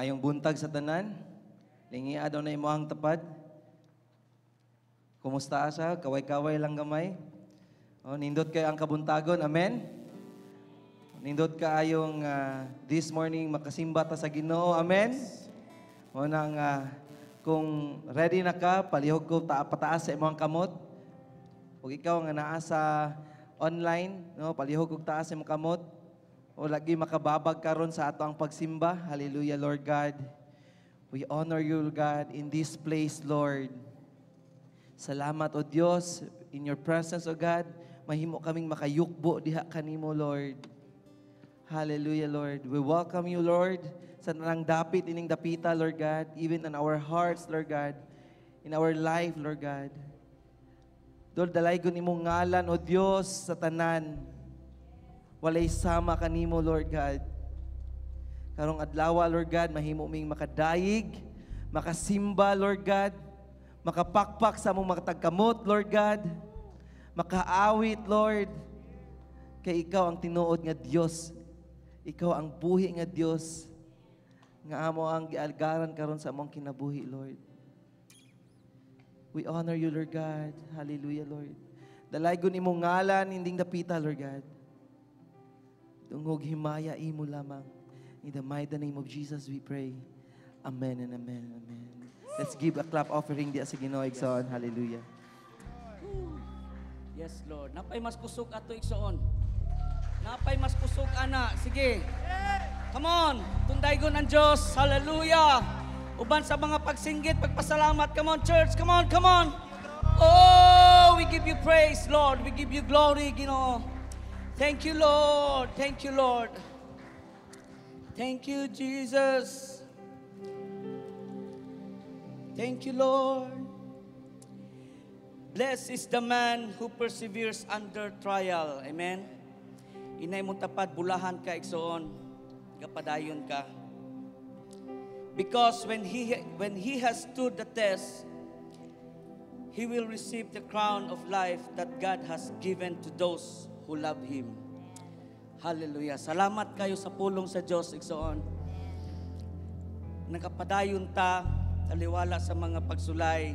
Maayong buntag sa tanan. Lingi adlaw na imong tapad. Kumusta asa? Kaway-kaway lang gamay. Nindot kayo ang kabuntagon. Amen. Nindot kaayong this morning makasimba ta sa Ginoo. Amen. O nang kung ready na ka, palihog ko pataas sa imong kamot. Kung ikaw nga naa sa online, no, palihog ko taas sa imong kamot. O lagi makababag karon sa ato ang pagsimba. Hallelujah, Lord God. We honor you, God, in this place, Lord. Salamat, O Diyos, in your presence, O God. Mahimo kaming makayukbo diha kanimo, Lord. Hallelujah, Lord. We welcome you, Lord, sa nang dapit ining dapita, Lord God, even in our hearts, Lord God, in our life, Lord God. Lord, dalaygon imong ngalan, O Diyos, sa tanan. Walay sama kanimo, Lord God. Karong adlaw, Lord God, mahimo ming makadayig, makasimba, Lord God, makapakpak sa among makatagkamot, Lord God, makaawit, Lord, kay ikaw ang tinuod nga Dios. Ikaw ang buhi nga Dios, nga amo ang gialgaran karon sa among kinabuhi, Lord. We honor you, Lord God. Hallelujah, Lord. Dalaygon imong ngalan, hinding dapita, Lord God. Tungog himaya imo lamang. In the mighty name of Jesus we pray. Amen and amen, amen. Let's give a clap offering di sa Ginoo igsoon. Hallelujah. Yes, Lord. Napay mas kusog ato igsoon. Napay mas kusog ana. Sige. Come on. Tundaygon ang Diyos. Hallelujah. Uban sa mga pagsinggit, pagpasalamat. Come on, church. Come on, come on. Oh, we give you praise, Lord. We give you glory, Ginoo. Thank you, Lord. Thank you, Lord. Thank you, Jesus. Thank you, Lord. Blessed is the man who perseveres under trial. Amen. Inay mong tapat, bulahan ka, igsoon. Kapadayon ka. Because when he has stood the test, he will receive the crown of life that God has given to those who love Him. Hallelujah. Salamat kayo sa pulong sa Diyos, igsoon. Nakapadayon ta, taliwala sa mga pagsulay,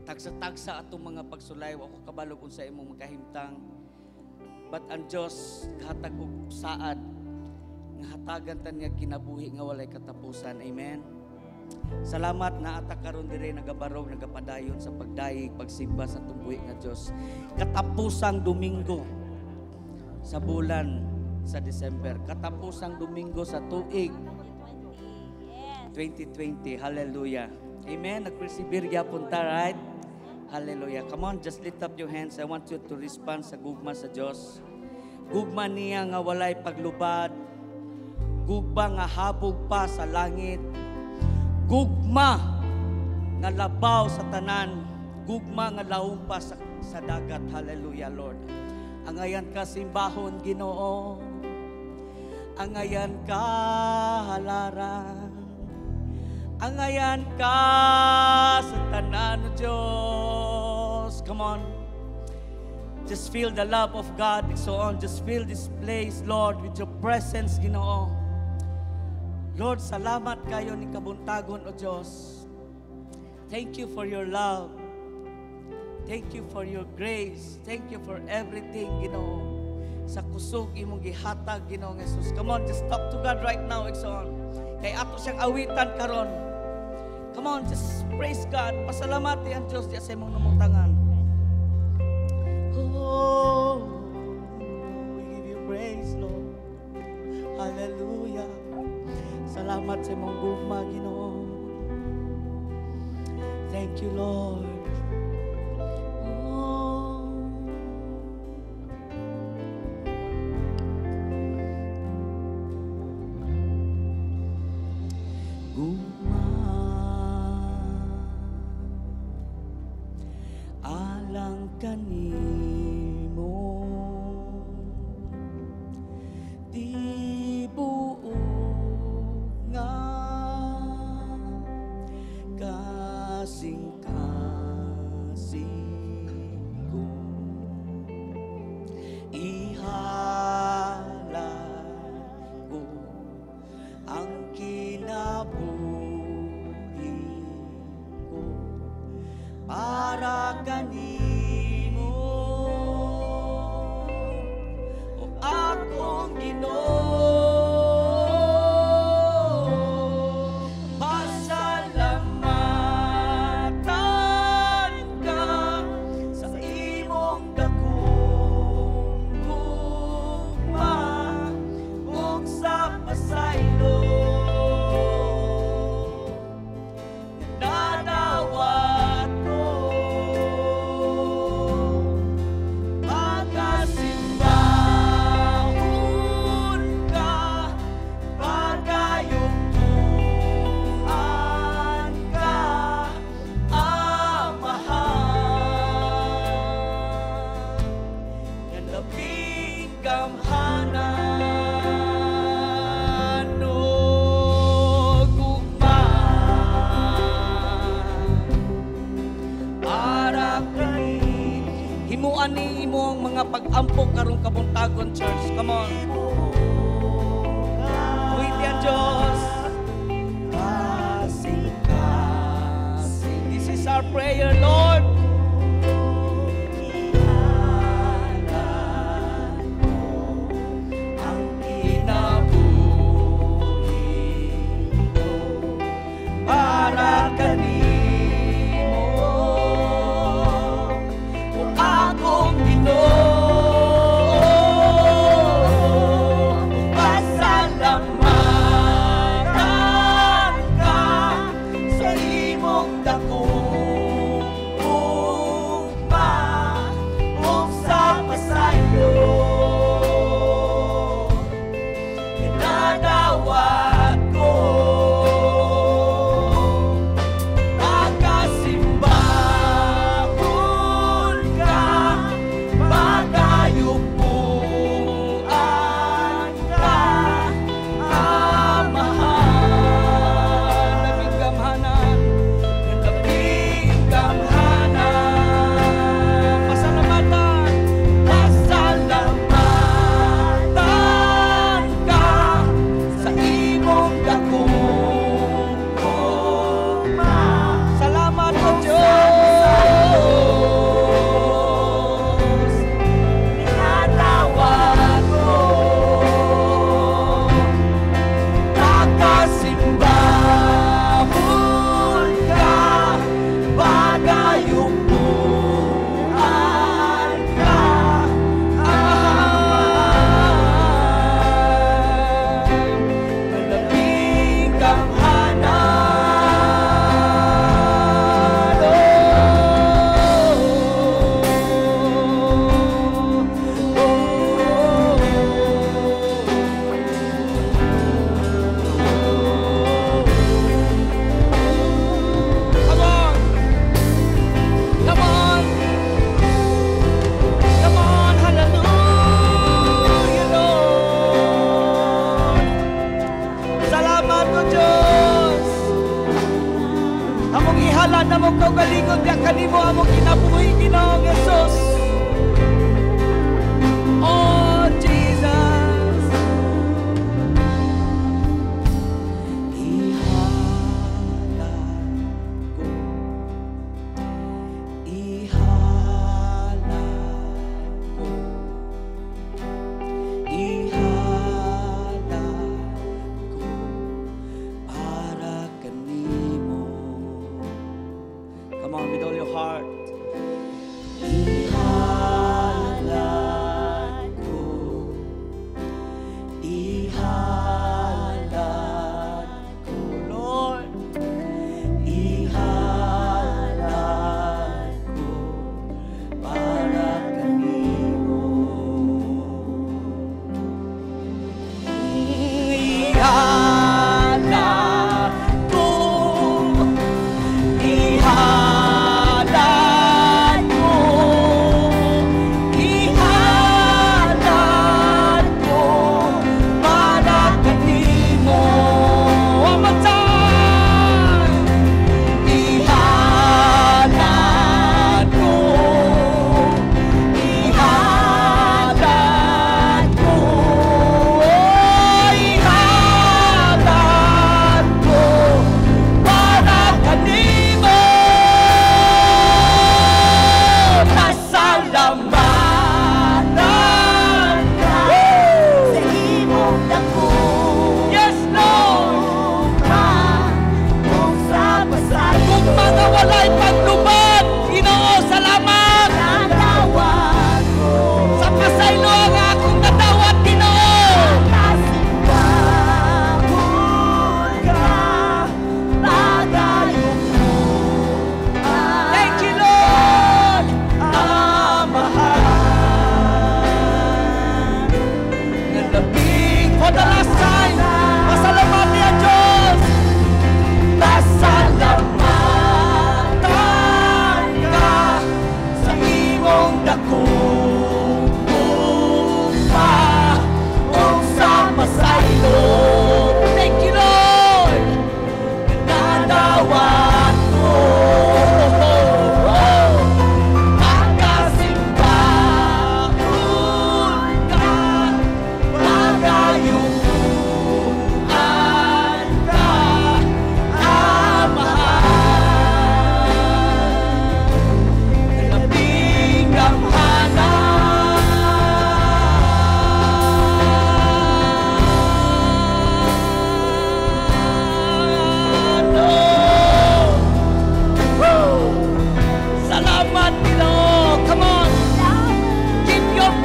tagsa-tagsa atong mga pagsulay, wa ko kabalo kung sa imong makahimtang. But ang Diyos, hatag og saad, nga hatagan ta niya kinabuhi nga walay katapusan. Amen. Salamat na ata karon dire nagabarog, nagapadayon sa pagdayeg, pagsimba sa tumbuhi nga Diyos. Katapusang Domingo sa bulan sa December. Katapusang Domingo sa tuig 2020. Hallelujah. Amen. Nag-persevere gyapon ta, right? Hallelujah. Come on, just lift up your hands. I want you to respond sa gugma sa Diyos. Gugma niya nga walay paglubad. Gugma nga habog pa sa langit. Gugma nga labaw sa tanan. Gugma nga laom pa sa dagat. Hallelujah, Lord. Angayan ka simbahon, Ginoo. Angayan ka halaran. Angayan ka sa tanan, Diyos. Come on. Just feel the love of God. So on. Just feel this place, Lord, with your presence, Ginoo. Lord, salamat kayo ni kabuntagon, O Diyos. Thank you for your love. Thank you for your grace. Thank you for everything, Ginoo. Sa kusog imong gihatag, Ginoo Jesus. Come on, just talk to God right now, Exxon. Kay ato siyang awitan karon. Come on, just praise God. Pasalamati ang Diyos diya sa imong namutangan. Oh, we give you praise, Lord. Hallelujah. Salamat sa imong gugma, Ginoo. Thank you, Lord. Alang kanimo di buog nga kasing-kasing ko ihalal ko ang kinabuhi himuan ni imong mga pag-ampok karong kabuntagon, church. Come on. Uwitian Diyos. This is our prayer, Lord. Para kanimo o akong Ginoo, pasalamatan ka sa imong dakong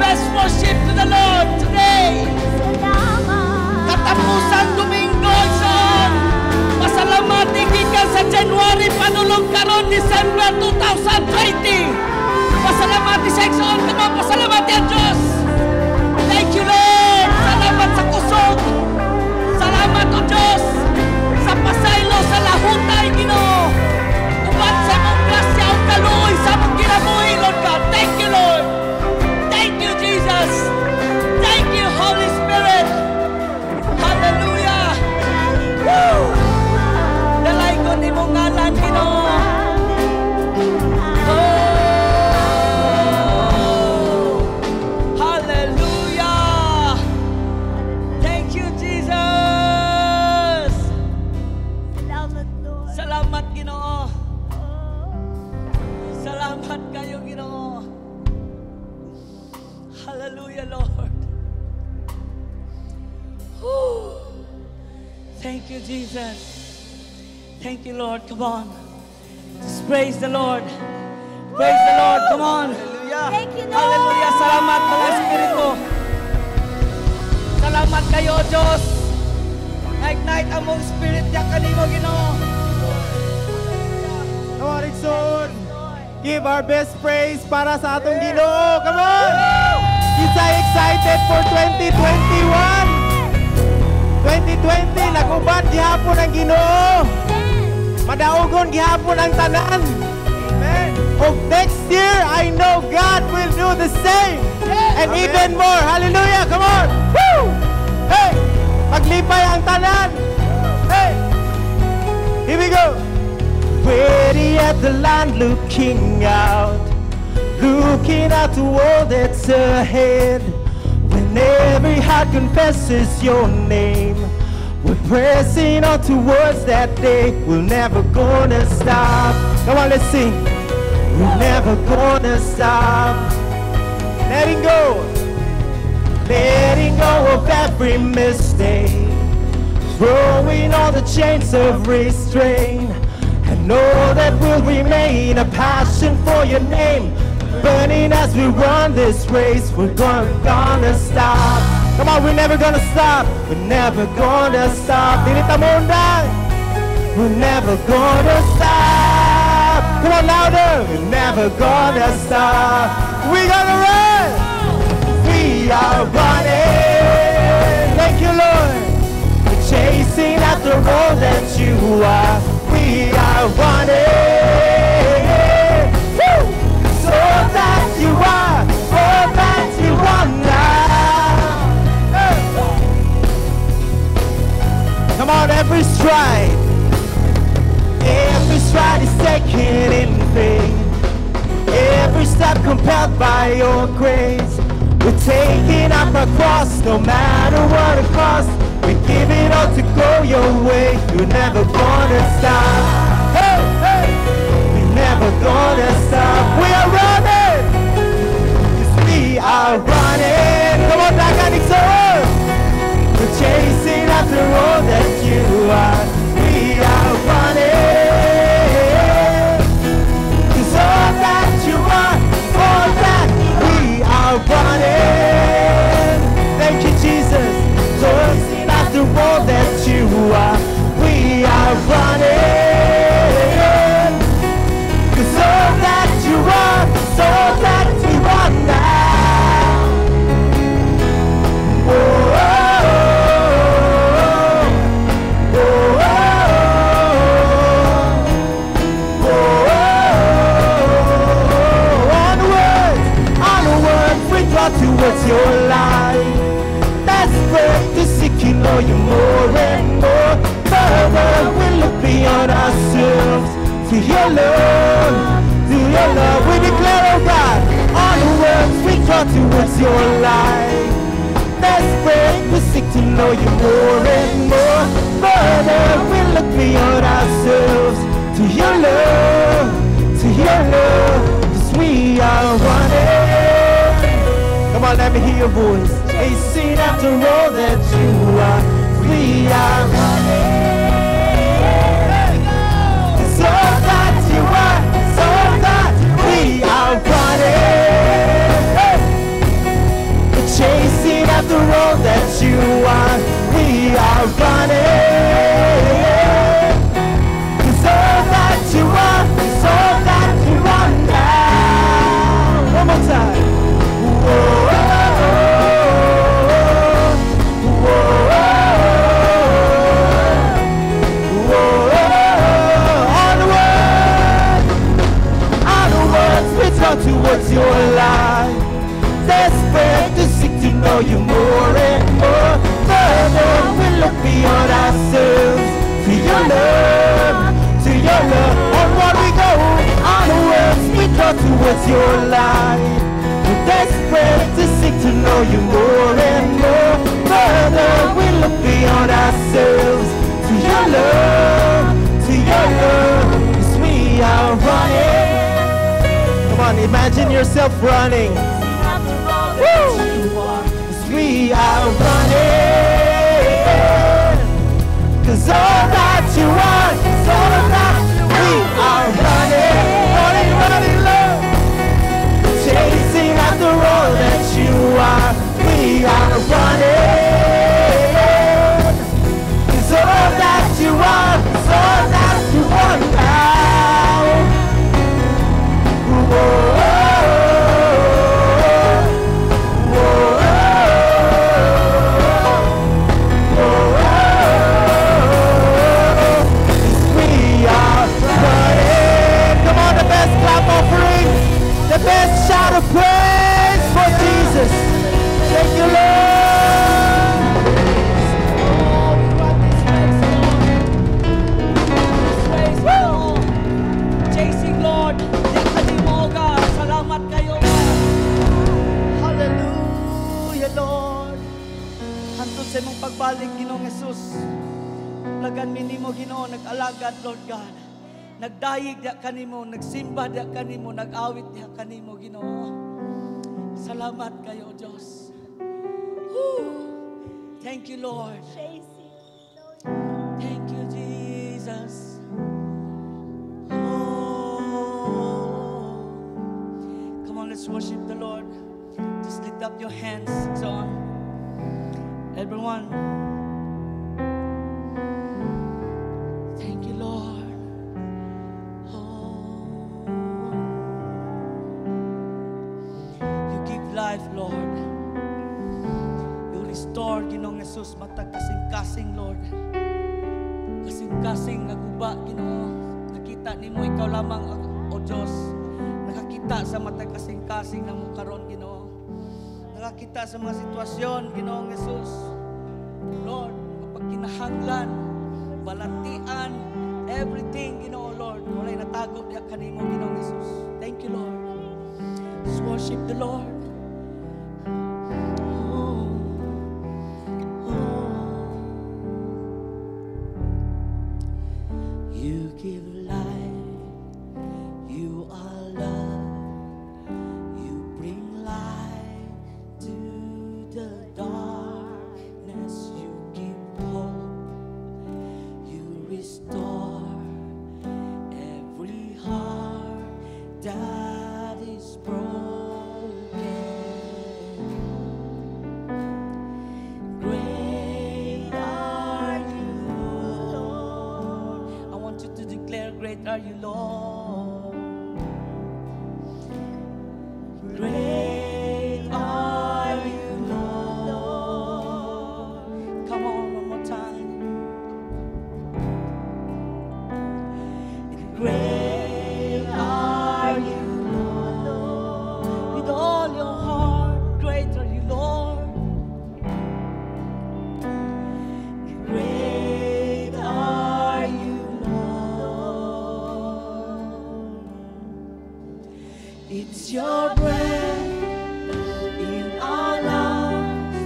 Let's worship to the Lord today. Katapusan Domingo son. Pasalamat igikan sa January panulong karon December 2020. Pasalamat sa Exxon kamo, pasalamat ya Diyos. Thank you Lord. Salamat sa kusog. Salamat o Diyos sa pasaylo sa lahutay Ginoo. Uban sa mong grasya o kaluoy sa mong kinabuhi Lord God. Thank you Lord. Thank you Jesus. Thank you Holy Spirit. Hallelujah. Woo! Dalay ko ni mong ngalan Ginoo. Hallelujah, Lord. Whew. Thank you, Jesus. Thank you, Lord. Come on. Just praise the Lord. Praise the Lord. Come on. Hallelujah. Thank you, Lord. Hallelujah. Salamat, mga Espiritu. Salamat kayo, Diyos. Ignite ang mong Spirit niya kanino, Ginoo. Come on, Rickson. Give our best praise para sa atong Ginoo. Come on. Kita excited for 2021. 2020, nag-uban gihapon ang Ginoo. Madaugon gihapon ang tanan. Amen. Og next year, I know God will do the same. And Amen. even more. Hallelujah. Come on. Woo! Hey! Maglipay ang tanan. Hey! Here we go. Ready at the land looking out, looking at the world that's ahead. When every heart confesses your name, we're pressing on towards that day. We're never gonna stop. Come on, let's sing. We're never gonna stop. Letting go of every mistake, throwing all the chains of restraint. And know that we'll remain a passion for your name, burning as we run this race. We're gonna stop. Come on, we're never gonna stop. We're never gonna stop. Dinita mo undang. We're never gonna stop. Come on, louder. We're never gonna stop. We're gonna run. We are running. Thank you, Lord. We're chasing after all that you are. We are running, woo! So that you are, all that you are now. Hey. Come on, every stride is taken in faith. Every step compelled by your grace. We're taking up our cross, no matter what it costs. We give it all to go your way. You're never gonna stop. Hey, hey. We're never gonna stop. We are running. 'Cause we are running. Come on, Naganixon. We're chasing after all that you are. We are running. 'Cause all that you are, all that we are running. Thank you, Jesus. Chasing after all that you are, we are running. 'Cause all that you are, all that you are now. Oh, oh, oh, oh, oh, oh. Onwards, we draw towards your light. Desperate to seek you, know you more and more. Further, we look beyond ourselves to your love, to your love. We declare, oh God, onwards we draw towards your light. Desperate to seek to know you more and more. Further, we look beyond ourselves to your love, to your love. 'Cause we are running. Come on, let me hear your voice. Chasing after all that you are, we are running. So that you are, so that we are running. your light. Desperate to seek to know you more and more. Further we look beyond ourselves to your love, to your love. Onward we go, onwards we draw towards your light. We're desperate to seek to know you more and more. Further we look beyond ourselves to your love, to your love. 'Cause we are running. Come on, imagine yourself running. Woo! 'Cause we are running. 'Cause all that you want, all that we are running, running, running, love. Chasing after all that you are, we are running. 'Cause all that you are, all that you want now. Whoa. The best shout of praise for Jesus. Thank you, Lord. Chasing Lord, yakani mo God. Salamat kayo God. Hallelujah Lord. Hantod sa imong pagbalik Ginoong Jesus. Lagan mi nimo Ginoo nag-alagad Lord God. Nagdayig diya kanimo, nagsimba diya kanimo, nag-awit diya kanimo, Ginoo. Salamat kayo, Diyos. Thank you, Lord. Thank you, Jesus. Oh. Come on, let's worship the Lord. Just lift up your hands. So on. Everyone. Thank you, Lord. Life, Lord. You restore, Ginoong Jesus, matag kasing-kasing, Lord. Kasing-kasing naguba, Ginoo. Nakita nimo ikaw lamang, o Diyos. Nakakita sa matag kasing-kasing na mo karon, Ginoo. Nakakita sa mga sitwasyon, Ginoong Jesus. Lord, kapag kinahanglan, balantian, everything, Ginoo, Lord. Walay natago diya kanimo, Ginoong Jesus. Thank you, Lord. Let's worship the Lord. You give life, you are love, you bring light to the darkness, you give hope, you restore every heart that is broken. Great are you, Lord. I want you to declare, great are you, Lord. Great are you, Lord. Come on, one more time. Great are you, Lord. With all your heart, great are you, Lord. Great are you, Lord. It's your breath in our lungs,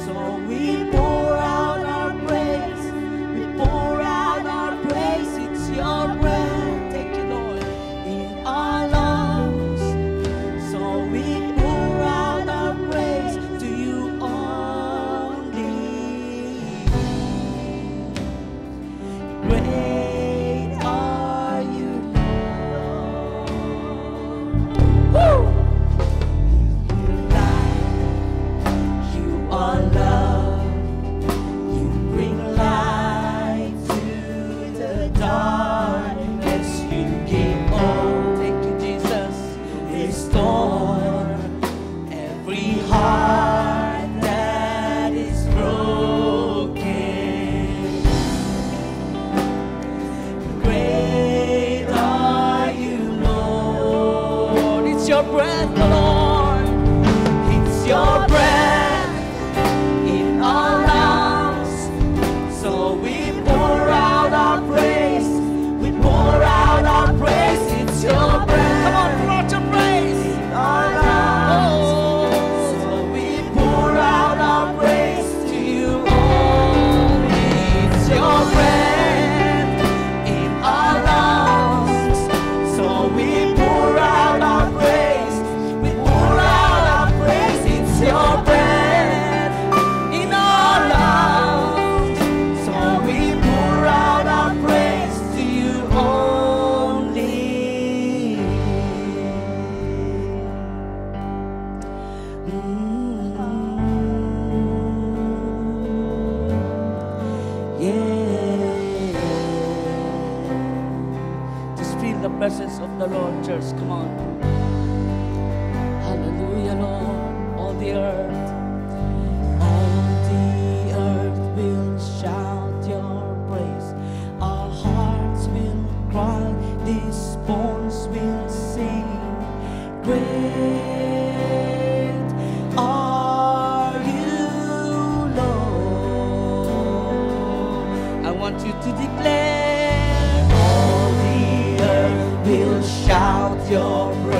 so we pour out our praise. We pour out our praise. It's your breath, thank you, Lord, in our lungs, so we pour out our praise to you only. Great are you, Lord. Woo! You light, you are love, you bring light to the darkness, you give hope. Thank you, Jesus. Restore every heart that is broken. Great are you, Lord. It's your breath, Lord. Lord. It's your breath in our lungs. So we pour out our praise. We pour out our praise. It's your breath. Come on, pour out your praise in our lungs. So we pour out our praise to you only. It's your breath in our lungs. So we pour out our praise. We pour out our praise. It's your breath in our lungs. So we pour out our praise to you only. Yeah. Just feel the presence of the Lord, church. Come on. Hallelujah, Lord. All the earth will shout your praise. Our hearts will cry. These bones will sing. Great are you, Lord. I want you to declare, all the earth will shout your praise.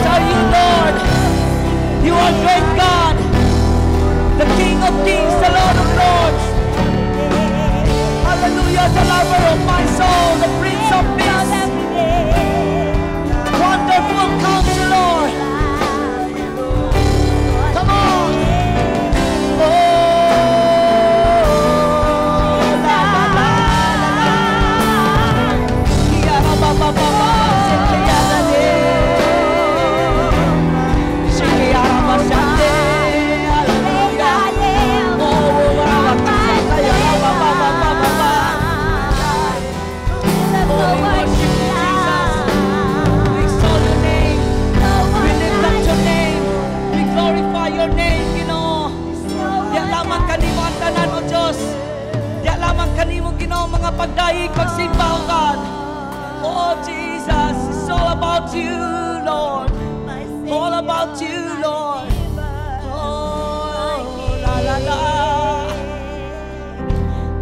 are you, Lord. You are great God, the King of kings, the Lord of lords. Hallelujah, the lover of my soul, the Prince of Peace. Wonderful Counselor. Come on. Mga pagdaig, pagsimba, oh God. Oh Jesus, it's all about you, Lord. All about you, Lord. Oh, la la la.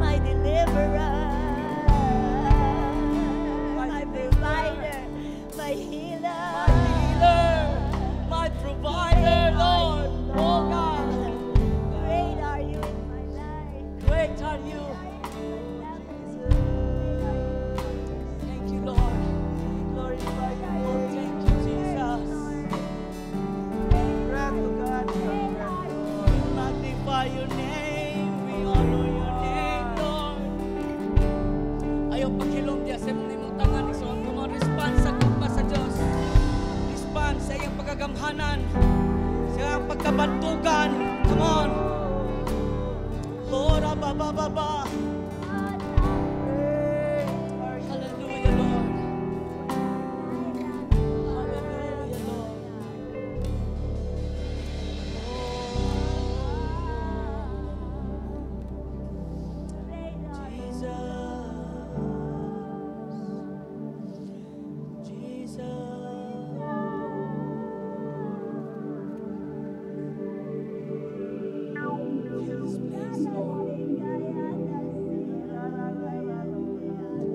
My deliverer, my provider, my healer, My provider, Lord. Oh God, great are you in my life. great are you. Thank you, Lord. Glorify you, Lord. Thank you, Jesus. We magnify your name. We honor your name, Lord. Ayaw paghilom diya sa mong tangan. So, come on, respond sa gugma sa Diyos. Respond sa iyang pagagamhanan, sa iyang pagkabantugan. Come on. Oh, rabababa. Hallelujah, Lord. Hallelujah, Lord.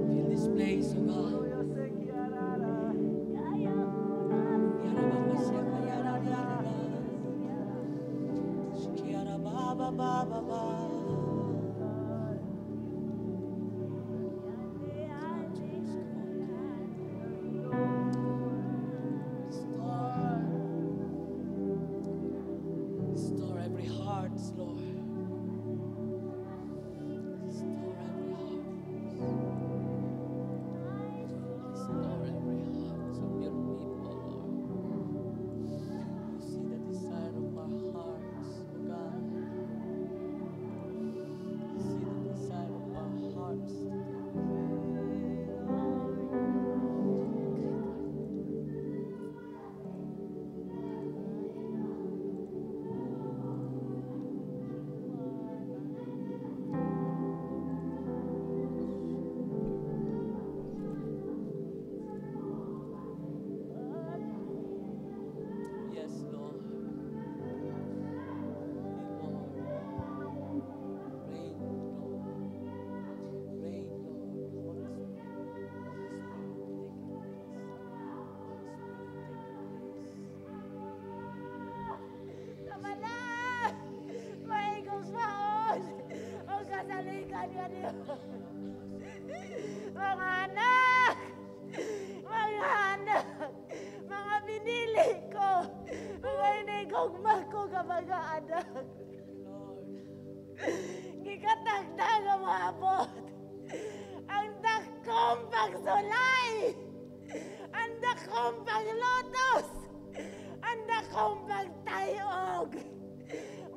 Fill this place, oh God. Restore every heart, Lord. Restore every heart. Restore every heart of your people, Lord. You see the desire of our hearts, oh God. You see the desire of our hearts. Yes, Lord. Reign, Lord. Reign, Lord. Holy Spirit, Kamalan! Maigong maon! O kasalikan ka niyo! Mga anak! Mga anak! Mga binili ko! Mga inigugma ko ka mga anak! Gikatagdag ang maabot! Ang dakong pagsulay! Ang dakong paglutos! Ang dakong pagtayog!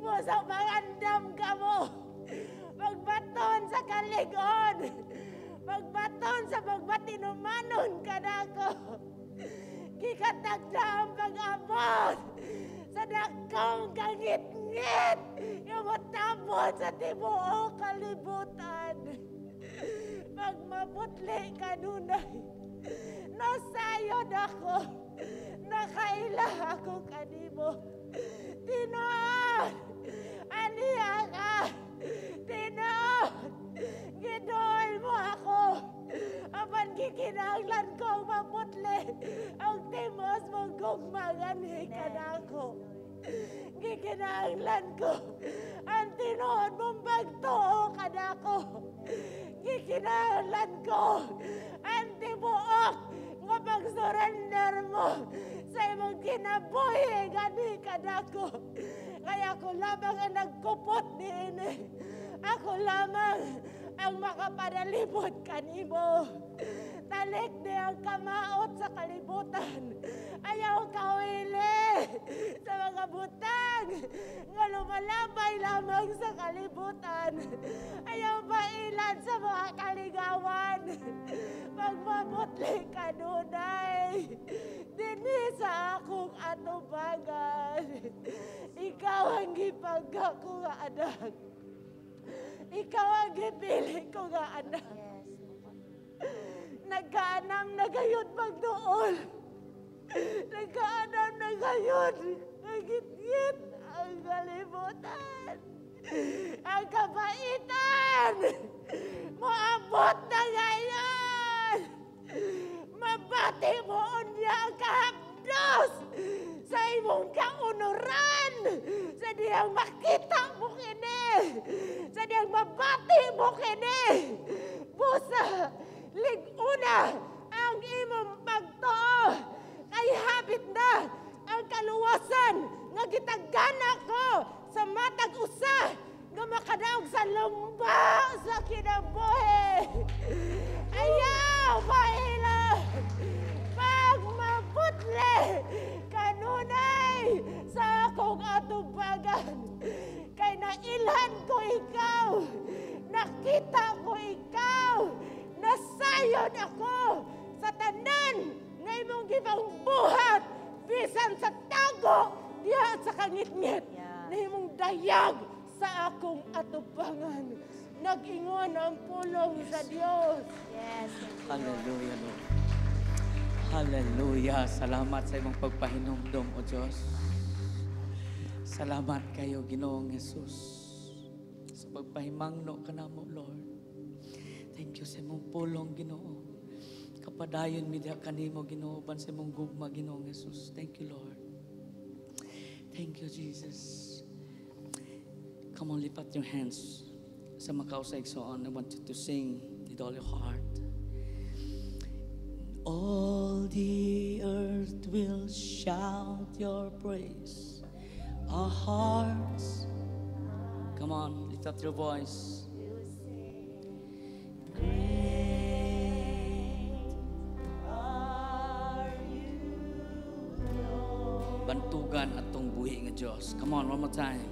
Mo sa pangandam ka mo! Magbaton sa kaligon! Magbaton sa magbatinumanon ka na ko! Kikatagda ang pag-abot! Sa dakong kangit-ngit! Yung matapon sa tibuok kalibutan! Magmabutli ka nunay! Nasayod ako! Nakaila ako kanimo! Tinoon! Aniya ka! Tinoon! Gidool mo ako! Apan gikinahanglan ko ang maputli ang timos mong gugma gani kanako. Gikinahanglan ko ang tinuod mong pagtuo kanako. Gikinahanglan ko ang tibuok nga pag-surrender mo sa imong kinabuhi gani kanako. Kaya ako lamang ang nagkupot niini. Ako lamang ang makapanalibot kanimo. Talik di ang kamaot sa kalibutan. Ayaw kawili sa mga butang nga lumalabay lamang sa kalibutan. Ayaw mailan sa mga kaligawan. Magmamutli ka nunay. Dini sa akong atubangan. Ikaw ang gipagka ko nga anak. Ikaw ang gipili ko nga anak. Nagkaanam na gayon magdoon. Nagkaanam na gayon. Nagit-git ang kalimutan. Ang kabaitan. Moabot na ngayon. Mabati mo niya ang kahapdos sa imong kaunuran. Sa diyang makita mo kini. Sa diyang mabati mo kini. Busa. Liguna ang imong pagtuo kay habit na ang kaluwasan nga gitagana ko sa matag usa nga makadaog sa lumba sa kinabuhi. Ayaw maila pagmabutle kanunay sa akong atubangan kay nailhan ko ikaw, nakita ko ikaw. Nasayon ako sa tanan nga imong gibang buhat bisan sa tago diha sa kangit-ngit na imong dayag sa akong atubangan. Nag-ingon ang pulong sa Dios. Yes. Hallelujah, Lord. Hallelujah. Salamat sa imong pagpahinumdom, O Diyos. Salamat kayo, Ginoong Jesus, sa pagpahimangno ka namo, Lord. Thank you sa imong pulong, Ginoo. Kapadayon mi diha kanimo, Ginoo, ban sa imong gugma, Ginoong Jesus. Thank you, Lord. Thank you, Jesus. Come on, lift up your hands. Sa makausay-igsoon, I want you to sing with all your heart. All the earth will shout your praise. Our hearts, come on, lift up your voice. Bantugan atong buhi nga Diyos. Come on, one more time.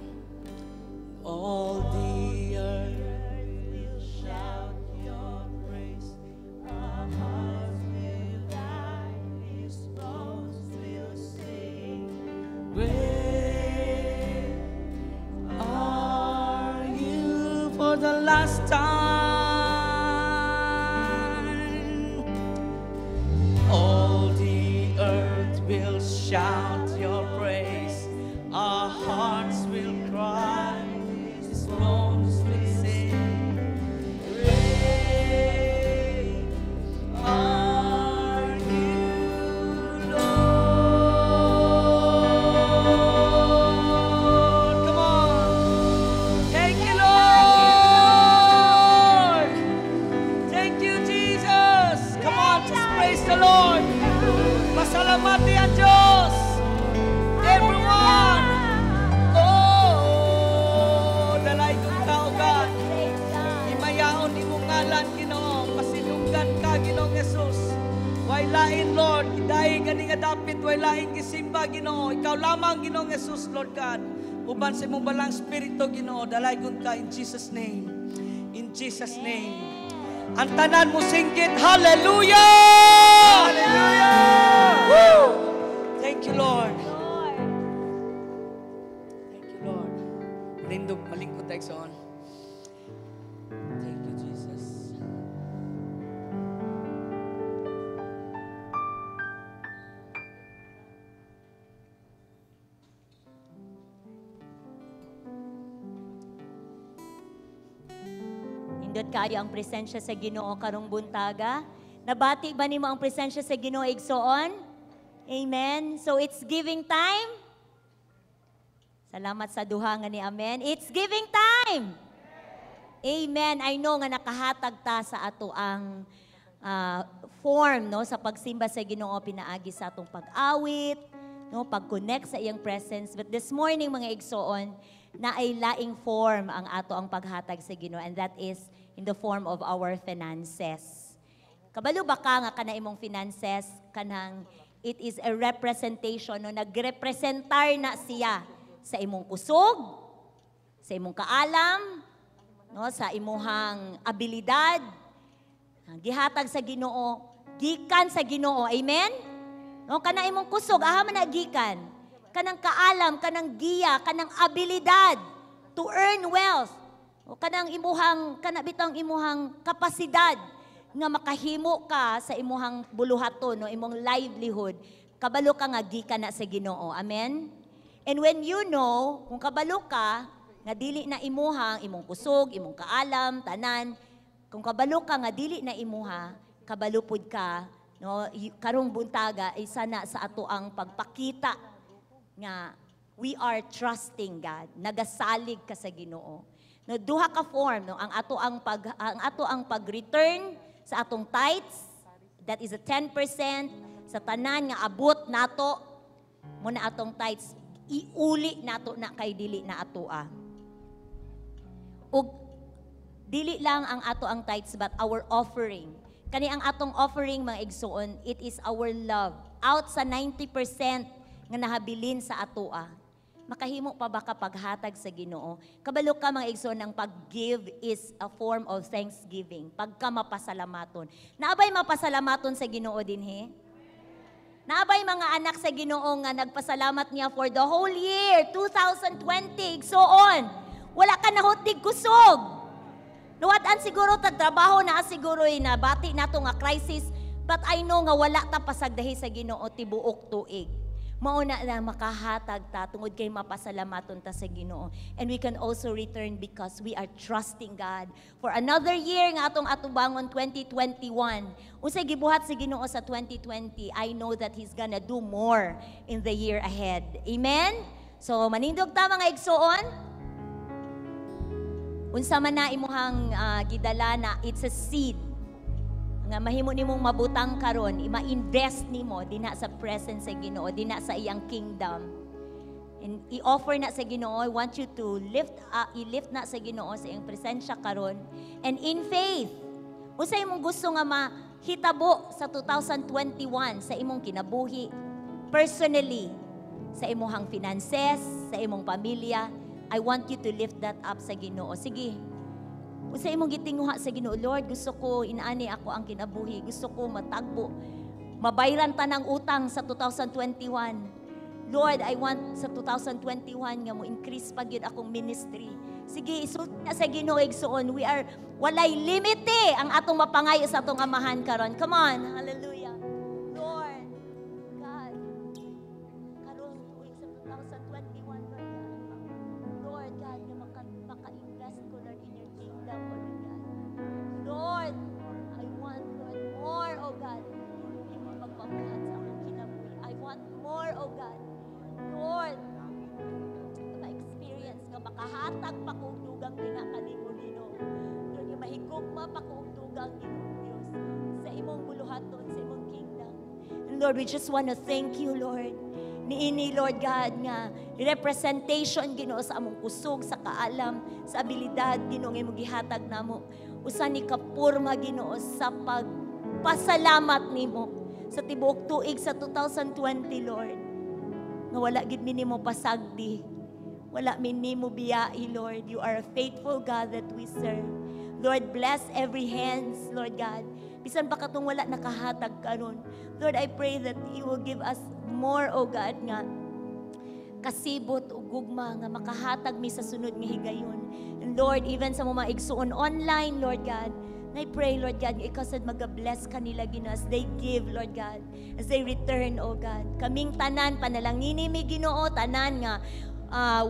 All the earth will shout your praise. Our hearts will die, His bones will sing. Great are you for the last time. All the earth will shout your praise. Our hearts will cry. His bones will sing. Great are you, Lord. Come on. Thank you, Lord. Thank you, Jesus. Come on, just praise the Lord. Pasalamati ang Diyos. Everyone. Oh, dalay kong tao ka. Imayaon imong ngalan, Ginoo. Pasilunggan ka, Ginoong Jesus. Way lain, Lord. Idahi gani nga dapit. Way lain gisimba, Ginoo. Ikaw lamang, Ginoong Jesus, Lord God. Uban sa imong balang spirito, Ginoo. Dalay kong ka in Jesus' name. In Jesus' name. Ang tanan mo singgit. Hallelujah! Hallelujah! Woo! Thank you, Lord. Thank you, Lord. Malindog, malingkod tayo son. Thank you, Jesus. Nindot kayo ang presensya sa Ginoo karong buntaga. Nabati ba nimo ang presensya sa Ginoo igsoon? Amen. So it's giving time. Salamat sa duha nga ni amen. It's giving time. Amen. I know nga nakahatag ta sa ato ang form no sa pagsimba sa Ginoo, pinaagi sa atong pag-awit, no, pag-connect sa iyang presence. But this morning mga igsoon, na ay laing form ang ato ang paghatag sa Ginoo, and that is in the form of our finances. Kabalo ba ka nga kana imong finances kanang it is a representation no, nagrepresentar na siya sa imong kusog, sa imong kaalam, no, sa imuhang abilidad, ang gihatag sa Ginoo, gikan sa Ginoo. Amen? No, kana imong kusog, aha man gikan. Kanang kaalam, kanang giya, kanang abilidad to earn wealth. O kanang imuhang, kanabitang imuhang kapasidad nga makahimo ka sa imuhang buluhaton, no, imong livelihood. Kabalo ka nga gikan na sa Ginoo. Amen? And when you know, kung kabalo ka, nga dili na imuhang, imong kusog, imong kaalam, tanan, kung kabalo ka nga dili na imuha, kabalupod ka, no, karong buntaga ay sana sa ato ang pagpakita nga we are trusting God. Nagasalig ka sa Ginoo. No, duha ka form, no, ang ato ang pag-return sa atong tithes, that is a 10% sa tanan nga abot nato mo na atong tithes, iuli nato na kay dili na atoa. Ug dili lang ang ato ang tithes but our offering. Kani ang atong offering mga igsoon, it is our love. Out sa 90% nga nahabilin sa atoa. Makahimo pa ba ka paghatag sa Ginoo? Kabalo ka mga igsoon, ang pag-give is a form of thanksgiving. Pagka mapasalamaton. Naabay mapasalamaton sa Ginoo dinhi? Naabay mga anak sa Ginoo nga nagpasalamat niya for the whole year 2020 igsoon. Wala ka nahutig kusog. Luwad-an siguro trabaho na siguro na bati nato nga crisis, but I know nga wala ta pasagdahi sa Ginoo tibuok tuig. Mauna na makahatag ta tungod kay mapasalamaton ta sa Ginoo. And we can also return because we are trusting God for another year nga atong atubangon 2021. Unsay gibuhat sa Ginoo sa 2020, I know that He's gonna do more in the year ahead. Amen? So manindog ta mga igsoon. Unsa man na imuhang gidala na it's a seed nga mahimo nimong mabutang karon, ima-invest nimo dinha sa presence sa Ginoo, dinha sa iyang kingdom. And i-offer na sa Ginoo. I want you to i-lift na sa Ginoo sa iyang presensya karon. And in faith, unsa imong gusto nga mahitabo sa 2021 sa imong kinabuhi, personally, sa imong finances, sa imong pamilya, I want you to lift that up sa Ginoo. Sige. Kung sa imong gitinguha sa Ginoo, Lord, gusto ko, inaani ako ang kinabuhi. Gusto ko matagbo. Mabayran ta ng utang sa 2021. Lord, I want sa 2021 nga mo increase pag yun akong ministry. Sige, isulti na sa Ginoo igsoon. We are, walay limite ang atong mapangayo sa atong amahan karon. Come on. Hallelujah. Lord, God, karon tuig sa 2021, Lord God, na maka-invest ko, Lord, in your kingdom, Lord God. Lord, I want, Lord, more, oh God, yung magpapahat sa akong kinabuhi. I want more, oh God. Lord, ma-experience nga, makahatag pa kong dugang nga kanimo, Ginoo. Lord, yung mahigugma pa kong dugang, Ginoo, Diyos, sa imong buluhaton, sa imong kingdom. And Lord, we just want to thank you, Lord, niini, Lord God, nga representation, Ginoo, sa among kusog, sa kaalam, sa abilidad, Ginoo, nga imong gihatag namo. Usa ni kapurma, Ginoo, sa pagpasalamat nimo sa tibuok tuig sa 2020, Lord. Nga wala gid mi nimo pasagdi. Wala mi nimo biyai, Lord. You are a faithful God that we serve. Lord, bless every hands, Lord God. Bisan pa katong wala nakahatag karon. Lord, I pray that you will give us more, oh God, nga kasibot o gugma nga makahatag mi sa sunod nga higayon. And Lord, even sa mga igsuon online, Lord God, I pray, Lord God, ikaw sad mag-bless kanila, Ginoo, as they give, Lord God, as they return, oh God. Kaming tanan, panalangini mi, Ginoo, tanan nga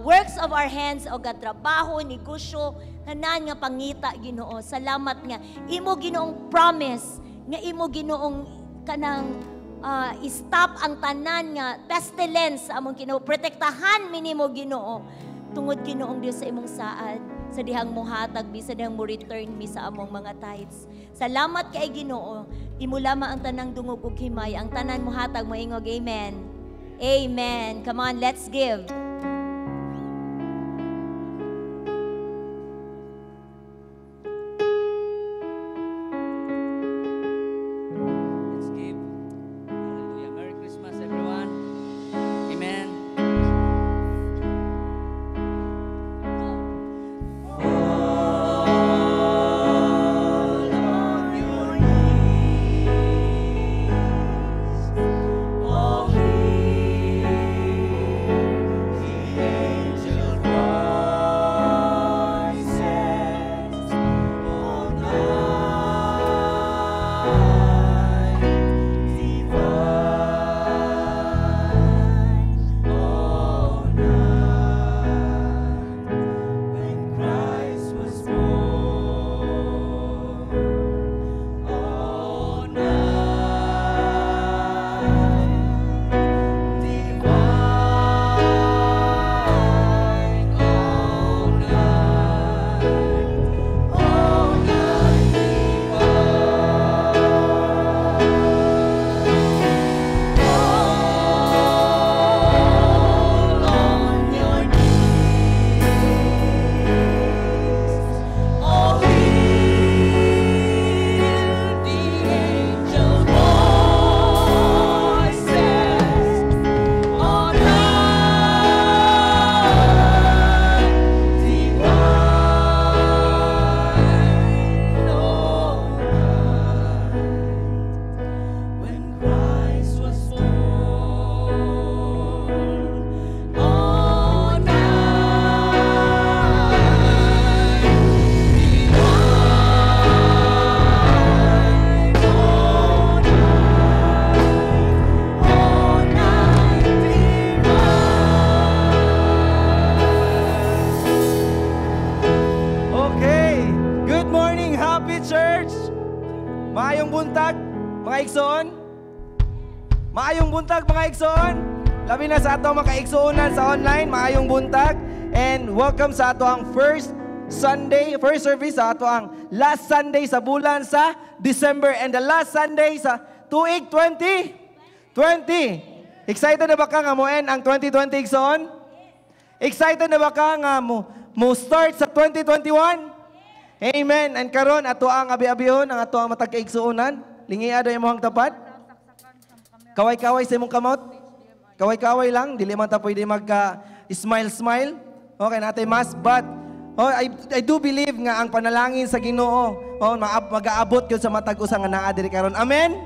works of our hands, oh God, trabaho, negosyo, tanan nga pangita, Ginoo. Salamat nga. Imo, Ginoong promise, nga imo, Ginoong kanang stop ang tanan nga pestilence sa among Ginoo. Protektahan minimo Ginoo. Tungod Ginoong Dios sa imong saad, sa dihang muhatag mi, sa dihang mo return mi sa among mga tithes. Salamat kay Ginoo. Imo lamang ang tanang dungog ug himay, ang tanan muhatag mo ingog. Amen. Amen. Come on, let's give. Let's give. Hallelujah. Merry Christmas, everyone. Amen. Maayong buntag, mga igsoon. Maayong buntag, mga igsoon. Labi na sa ato mga kaigsuonan sa online. Maayong buntag. And welcome sa ato ang first service sa ato ang last Sunday sa bulan sa December and the last Sunday sa tuig 2020. Excited na ba ka nga mo end ang 2020 igsoon? Excited na ba ka nga mo start sa 2021? Amen. And karon ato ang abi-abihon ang ato ang matag kaigsuonan. Lingi ada imong tapad. Kaway-kaway sa imong kamot. Kaway-kaway lang, dili man ta pwede magka smile. Okay, natay mas but I do believe nga ang panalangin sa Ginoo mag-aabot gyud sa matag usa nga naa diri karon. Amen.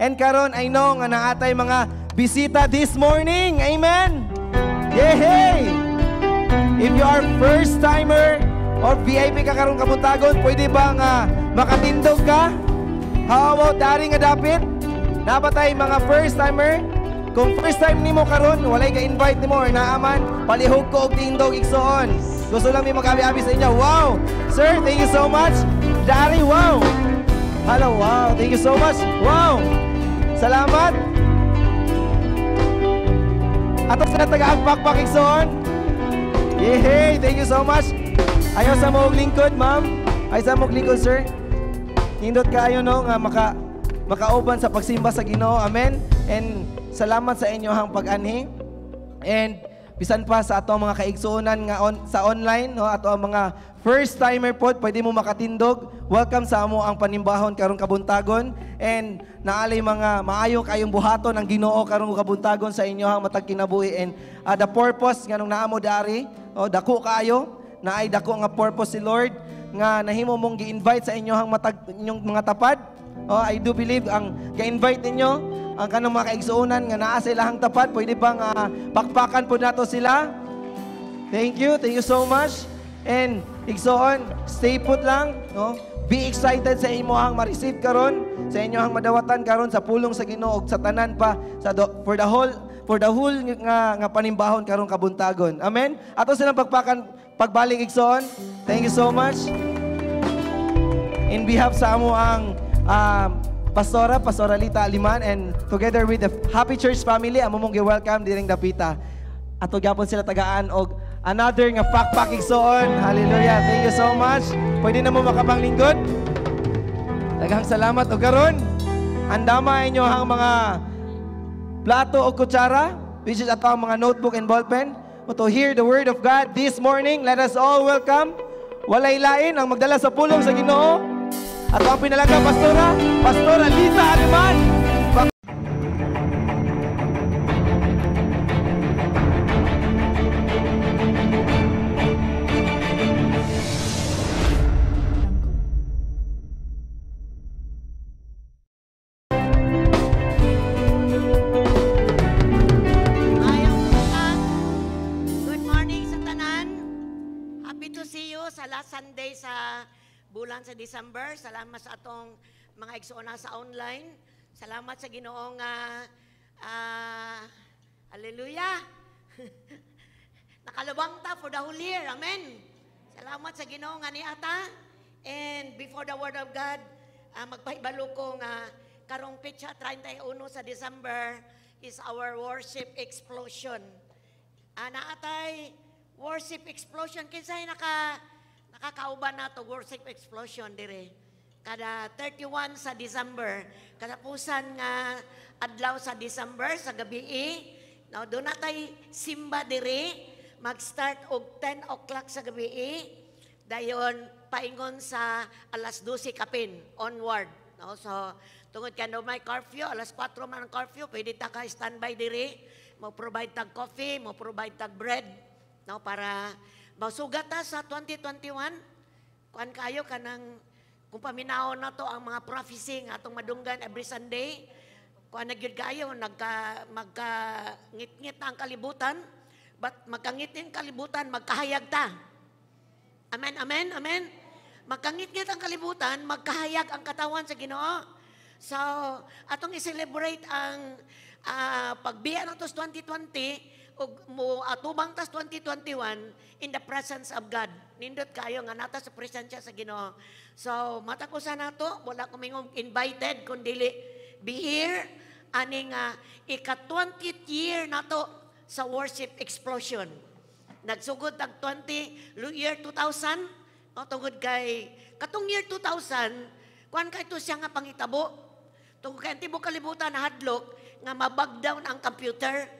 And karon I know nga naatay mga bisita this morning. Amen. Yay! If you are first timer or VIP ka karon kabuntagon, pwede ba nga makatindog ka? How about dari nga dapit? Napatay mga first timer. Kung first time nimo karon, walay ka invite nimo or naaman, palihog ko og tindog igsoon. Gusto lang mi magabi-abi sa inyo. Wow! Sir, thank you so much. Dari, wow! Hello, wow. Thank you so much. Wow! Salamat. Ato sa taga-agpakpak igsoon. Yay! Thank you so much. Ayaw sa mong lingkod, ma'am. Ayaw sa mong lingkod, sir. Nindot kayo no nga makauban sa pagsimba sa Ginoo. Amen. And salamat sa inyo hang pag-anhi. And bisan pa sa ato mga kaigsuonan nga sa online, no, ato ang mga first timer pod, pwede mo makatindog. Welcome sa amo ang panimbahon karong kabuntagon. And naalay mga maayo kayong buhaton ang Ginoo karong kabuntagon sa inyo hang matag kinabuhi. And the purpose nga nung naamo dari, dako kayo, na ay dako nga purpose si Lord nga nahimo mong gi-invite sa inyong inyong mga tapad. I do believe ang ga-invite ninyo ang kanang mga kaigsuonan nga naa sa ilahang tapad, pwede bang pakpakan po nato sila? Thank you so much. And igsoon, stay put lang, no? Be excited sa imo hang ma-receive karon, sa inyo hang madawatan karon sa pulong sa Ginoo ug sa tanan pa for the whole nga panimbahon karong kabuntagon. Amen. Ato silang pagbalik igsoon. Thank you so much. In behalf sa amo ang Pastora Lita Aliman and together with the Happy Church family, amo mong gi-welcome diring dapita. Ato gyapon sila tagaan og another nga pakpak igsoon. Hallelujah. Thank you so much. Pwede na mo makapanglingkod. Daghang salamat og karon. Andama inyo ang mga plato o kutsara, which is ato ang mga notebook and ballpen. To hear the word of God this morning, let us all welcome. Walay lain ang magdala sa pulong sa Ginoo. Ato ang pinalaga Pastora Lita Ariman. Sunday sa bulan sa December. Salamat sa atong mga igsoona sa online. Salamat sa Ginoong hallelujah. Nakalubang ta for the whole year. Amen. Salamat sa Ginoong ani ata. And before the word of God, magpahibalo ko nga karong petsa 31 sa December is our worship explosion. Naatay worship explosion kinsay nakakauban na to worship explosion dire. Kada 31 sa December, katapusan nga adlaw sa December sa gabi, no, doon natay simba dire, mag-start og 10 o'clock sa gabi, dayon paingon sa alas 12 kapin onward. No? So, tungod kaya may curfew, alas 4 man ang curfew, pwede ta ka standby dire, mo provide tag coffee, mo provide tag bread, no, para masugat ta sa 2021, kuan kayo kanang kung paminahon na to ang mga prophecy nga atong madunggan every Sunday, kuan na gyud kayo magka-ngit-ngit na ang kalibutan, but magkangit-ngit kalibutan, magkahayag ta. Amen, amen, amen. Magkangit-ngit ang kalibutan, magkahayag ang katawan sa Ginoo. So, atong i-celebrate ang pagbiya ng 2020, ug mo atubang tas 2021 in the presence of God. Nindot kayo nga nata sa presensya sa Ginoo. So matakusan nato, wala kaming invited kundi be here aning ika-20th year nato sa worship explosion. Nagsugod tag year 2000, tungod kay katong year 2000, kuan kay to siya nga pangitabo. Tungod kay tibuok kalibutan na hadlok nga mabag-down ang computer.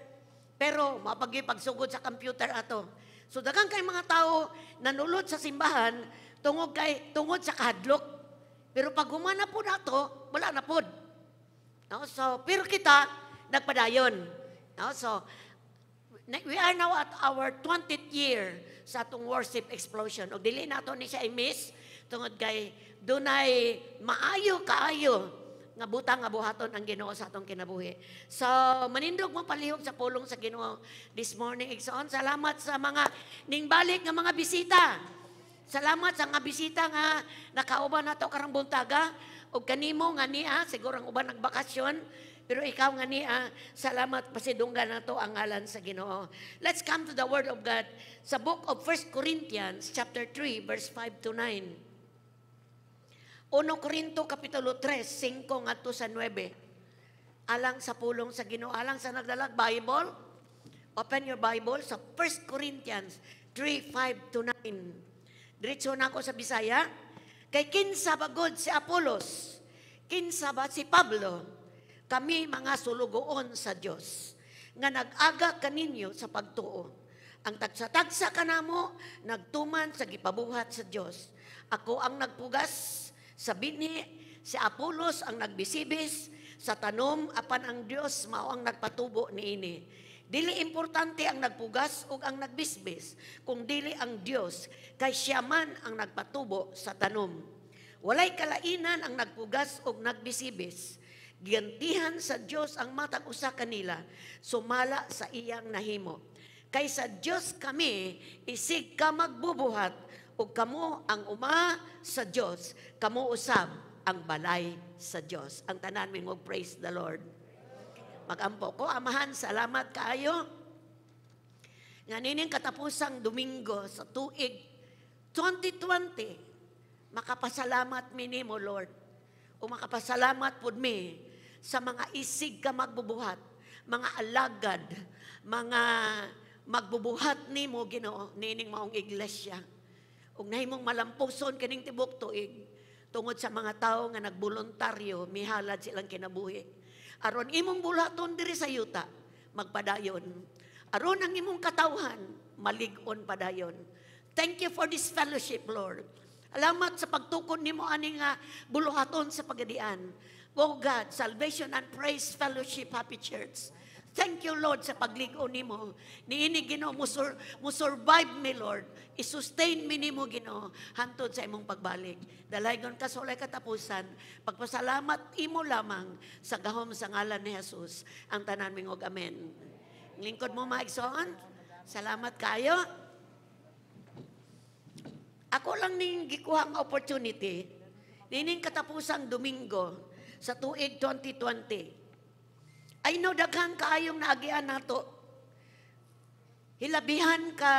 Pero pagsugod sa computer ato. So daghang kay mga tao nanulod sa simbahan tungod sa kahadlok. Pero pag humana po nato, wala na po. No? So, pero kita nagpadayon. No? So we are now at our 20th year sa atong worship explosion. O dili nato ni siya i-miss tungod kay dunay maayo kaayo nga butang nga buhaton ang Ginoo sa atong kinabuhi. So, manindog mo palihog sa pulong sa Ginoo this morning. Igsoon, salamat sa mga ningbalik nga mga bisita. Salamat sa mga bisita nga nakauban nato karang buntaga ug kanimo nga niya, siguro ang uban nagbakasyon, pero ikaw nga niya, salamat pasidunggan nato ang ngalan sa Ginoo. Let's come to the word of God sa book of 1 Corinthians chapter 3 verse 5 to 9. 1 Corinto kapitulo 3, 5 ngadto sa 9. Alang sa pulong sa Ginoo, alang sa nagdalag Bible, open your Bible sa 1 Corinthians 3, 5 to 9. Diretso na ako sa Bisaya. Kay kinsa ba gud si Apolos? Kinsa ba si Pablo? Kami mga sulugoon sa Dios nga nag-aga kaninyo sa pagtuo. Ang tagsa-tagsa kanamo nagtuman sa gipabuhat sa Dios. Ako ang nagpugas sa binhi, si Apolos ang nagbisibis, sa tanom, apan ang Dios mao ang nagpatubo niini. Dili importante ang nagpugas ug ang nagbisbis, kung dili ang Dios, kay siya man ang nagpatubo sa tanom. Walay kalainan ang nagpugas ug nagbisibis. Gigantihan sa Dios ang matag usa kanila, sumala sa iyang nahimo. Kay sa Dios kami, isig ka magbubuhat, ug kamo ang uma sa Dios, kamo usab ang balay sa Dios. Ang tanan mi mo praise the Lord. Magampo ko, amahan, salamat kaayo. Nga nining katapusang Domingo sa tuig 2020, makapasalamat mi nimo Lord. O makapasalamat pud mi sa mga isig ka magbubuhat, mga alagad, mga magbubuhat nimo Ginoo nining maong iglesia. Ug nahimong malampuson kining tibok tuig tungod sa mga tao nga nagboluntaryo mihalad silang kinabuhi. Aron imong bulaton diri sa yuta magpadayon. Aron ang imong katawhan malig-on padayon. Thank you for this fellowship, Lord. Alamat sa pagtukod nimo ani nga buluhaton sa pagadian. Oh God, Salvation and Praise Fellowship Happy Church. Thank you, Lord, sa paglig-on nimo. Niini Ginoo mo survive me, Lord. I-sustain mi nimo Ginoo hantod sa imong pagbalik. Dalaygon ka sa walay katapusan. Pagpasalamat imo lamang sa gahom sa ngalan ni Jesus. Ang tanan mingog amen. Lingkod mo maigsoon. Salamat kayo. Ako lang ning gikuhang opportunity nining katapusang Domingo sa tuig 2020. I know daghang kaayong naagian nato. Hilabihan ka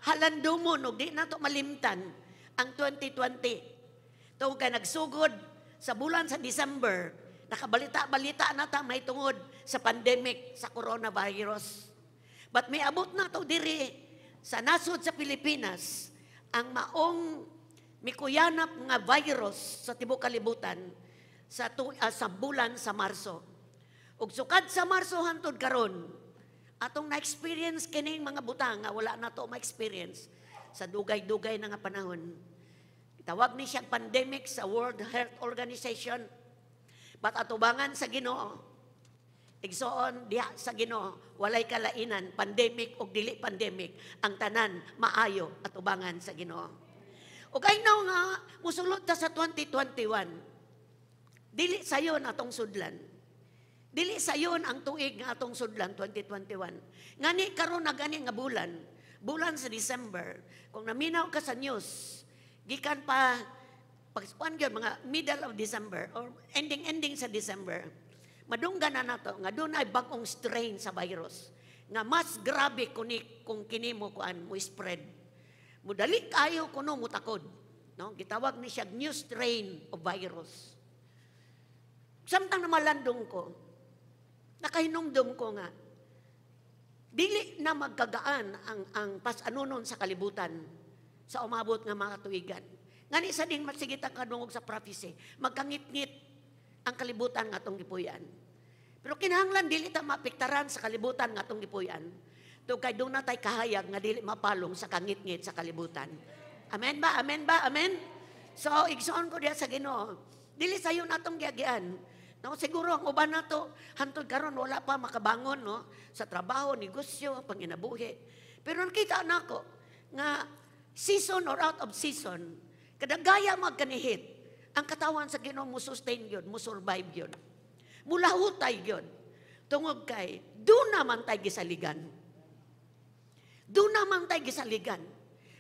halandumon ug di nato malimtan ang 2020. Tungod kay nagsugod sa bulan sa December, nakabalita-balita na ta may tungod sa pandemic sa coronavirus. But may abot na to diri sa nasod sa Pilipinas ang maong mikuyanap nga virus sa tibuok kalibutan sa bulan sa Marso. Ug sukad sa Marso hantod karon, atong na-experience kining mga butang nga wala na to ma-experience sa dugay-dugay na nga panahon. Tawag ni siyang pandemic sa World Health Organization. But atubangan sa Ginoo, igsoon diha sa Ginoo, walay kalainan, pandemic o dili pandemic, ang tanan maayo at ubangan sa Ginoo. Ug aynaw nga musulod ta sa 2021. Dili sayon atong sudlan. Dili sayon ang tuig nga atong sudlan 2021. Ngani karon na gani nga bulan sa December, kung naminaw ka sa news, gikan pa pagsuan gyud mga middle of December or ending sa December. Madunggan na nato nga dunay bag-ong strain sa virus nga mas grabe kung kini mo kuan mo spread. Mudali kayo kuno mutakod, no? Gitawag ni siya new strain of virus. Samtang namalandong ko, nakahinumdum ko nga, dili na magkagaan ang pas-anunon sa kalibutan sa umabot nga mga tuigan. Ngani sa ding masigit ang kadungog sa prophecy, magkangit-ngit ang kalibutan nga atong gipuy-an. Pero kinahanglan dili ta mapiktaran sa kalibutan nga atong gipuy-an. To kay doon na tay kahayag nga dili mapalong sa kangit-ngit sa kalibutan. Amen ba? Amen ba? Amen? So, igsoon ko diya sa Ginoo. Dili sayo natong giagian. No, siguro ang uban nato hantod karon wala pa makabangon no sa trabaho, negosyo, panginabuhi. Pero nakita nako nga season or out of season, kadagaya magkanihit ang katawan sa Ginoo mo sustain gyud, mo survive gyud. Mulahutay gyud. Tungod kay do naman tay gisaligan. Do naman tay gisaligan.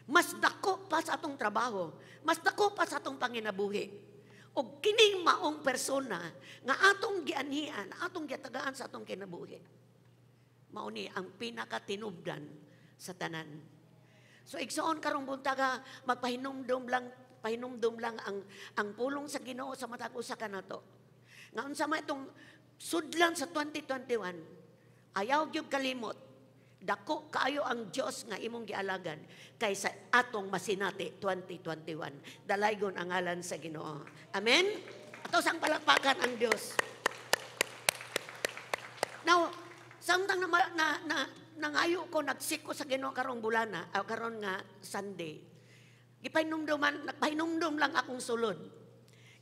Mas dako pa sa atong trabaho, mas dako pa sa atong panginabuhi. O kining maong persona nga atong gianhian, atong giatagaan sa atong kinabuhi. Mao ni ang pinakatinubdan sa tanan. So igsoon karong buntaga magpahinumdum lang ang pulong sa Ginoo sa matag usa kanato. Nga unsa man itong sudlan sa 2021, ayaw gyud kalimot. Dako kaayo ang Dios nga imong gialagan kaysa atong masinati 2021. Dalaygon ang ngalan sa Ginoo. Amen? Ato sang palakpakan ang Dios. Now, samtang nangayo ko nagsiko sa Ginoo karong bulana, karon nga Sunday. Nagpahinumdum lang akong sulod.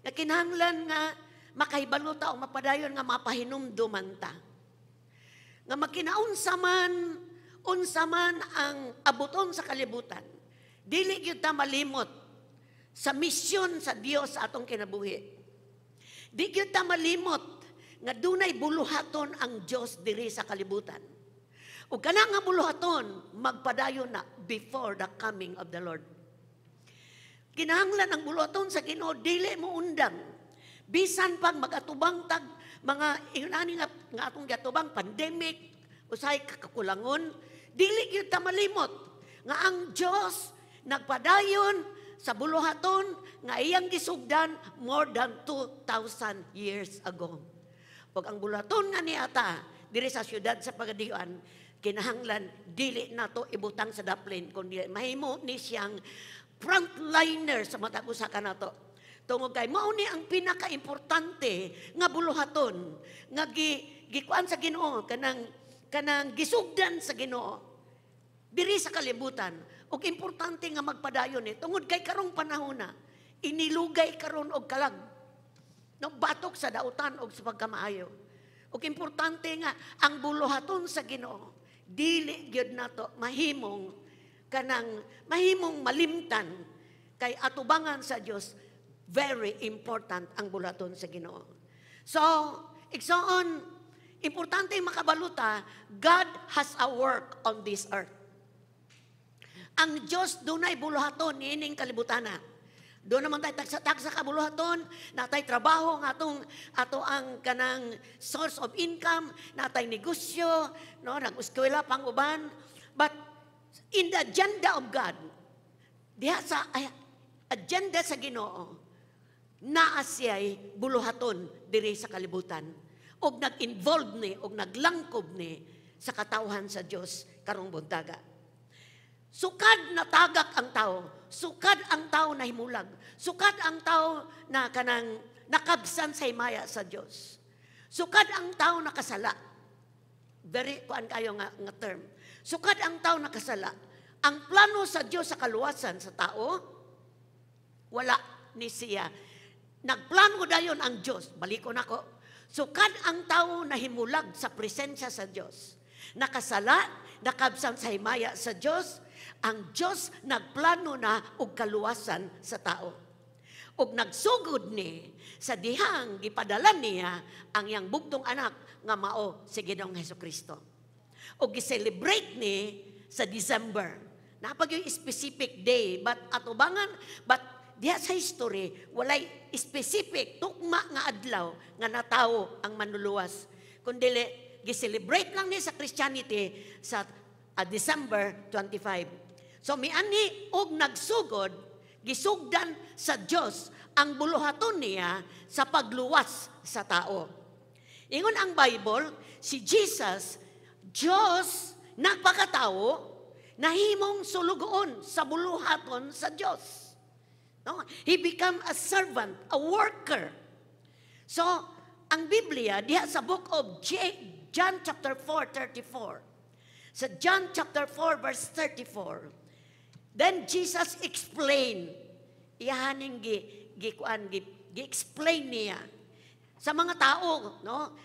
Nga kinahanglan nga makahibalo ta o mapadayon nga mapahinumduman ta. Nga makinaunsa man ang abuton sa kalibutan, dili gyud ta malimot sa misyon sa Dios sa atong kinabuhi. Di gyud ta malimot nga dunay buluhaton ang Dios diri sa kalibutan. Ug kana nga buluhaton magpadayon na before the coming of the Lord. Kinahanglan ang buluhaton sa Ginoo dili mo undang. Bisan pag magatubang tag mga inani nga atong gatubang pandemic usay kakakulangon, dili gyud ta malimot nga ang Dios nagpadayon sa buluhaton nga iyang gisugdan more than 2,000 years ago. Pag ang buluhaton nga niata diri sa syudad sa Pagadian, kinahanglan dili nato ibutang sa daplin kundi mahimo ni siyang frontliner sa matag usa kanato. Tungod kay mao ni ang pinaka-importante nga buluhaton nga gikuan sa Ginoo kanang gisugdan sa Ginoo diri sa kalibutan. Og importante nga magpadayon ni tungod kay karong panahon na inilugay karon og kalag. No batok sa dautan og sa pagkamaayo. Og importante nga ang buluhaton sa Ginoo dili gyud nato mahimong malimtan kay atubangan sa Dios. Very important ang buluhaton sa Ginoo. So, igsoon, importante makabaluta, God has a work on this earth. Ang Diyos dunay buluhaton niining kalibutana. Doon naman tayo tagsa kabuluhaton, natay trabaho nga ato ang kanang source of income, natay negosyo, no, nag-eskwela pang uban. But in the agenda of God, diha sa agenda sa Ginoo, naa siya'y buluhaton diri sa kalibutan. Og nag-involve ni, og naglangkob ni sa katawhan sa Dios karong buntaga. Sukad na tagak ang tao, sukad ang tao na himulag, sukad ang tao na kanang nakabsan sa himaya sa Dios. Sukad ang tao nakasala. Very kuan kayo nga term. Sukad ang tao nakasala. Ang plano sa Dios sa kaluwasan sa tao, wala ni siya. Nagplano dayon ang Dios. Balikon ako. Sukad ang tao na himulag sa presensya sa Dios. Nakasala, nakabsan sa himaya sa Dios, ang Dios nagplano na og kaluwasan sa tao. Og nagsugod ni sa dihang gipadala niya ang iyang bugtong anak nga mao si Ginoong Hesukristo. Og gi-celebrate ni sa December. Napag yung specific day, but diha sa history, walay specific, tukma nga adlaw nga natawo ang manluluwas. Kundi gi-celebrate lang ni sa Christianity sa December 25. So miani og nagsugod, gisugdan sa Dios ang buluhaton niya sa pagluwas sa tao. Ingon ang Bible, si Jesus, Dios nagpakatao, nahimong sulugoon sa buluhaton sa Dios. No? He became a servant, a worker. So, ang Biblia, diha sa book of John chapter 4:34. Sa John chapter 4 verse 34. Then Jesus explained, iyahaning gi-explain niya sa mga tao, no?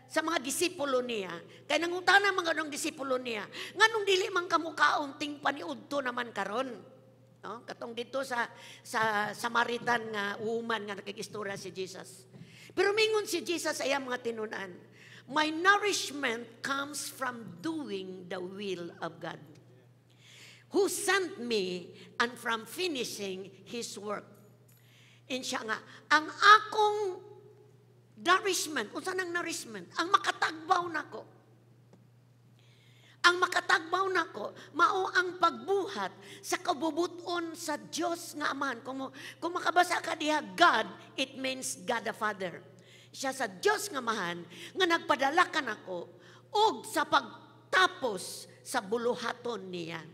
Sa mga disipulo niya. Kaya nangutana mga nung disipulo niya, nganong dili man kamukaon ting paniudto naman karon. No? Katong dito sa Samaritan nga woman nga nakikistorya si Jesus. Pero mingon si Jesus ay mga tinunan, my nourishment comes from doing the will of God, who sent me, and from finishing His work. Insya nga, ang akong nourishment, unsa nang nourishment? Ang makatagbaw nako. Ang makatagbaw nako, mao ang pagbuhat sa kabubuton sa Dios nga Amahan. Kung makabasa ka diha, God, it means God the Father. Siya sa Dios nga Amahan, nga nagpadala ka nako, og sa pagtapos sa buluhaton niya.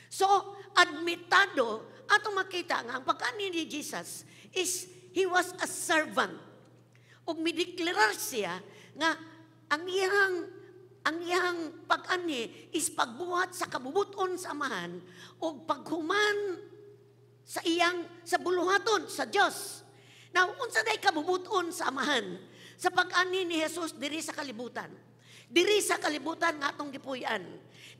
So, admitado, atong makita nga, ang pagkani ni Jesus is, He was a servant. Og mideklarar siya nga, ang iyang pag-ani is pagbuhat sa kabubuton sa Amahan o paghuman sa buluhaton sa Dios. Now, unsa day kabubuton sa Amahan? Sa pag-ani ni Jesus diri sa kalibutan. Diri sa kalibutan nga atong gipuy-an.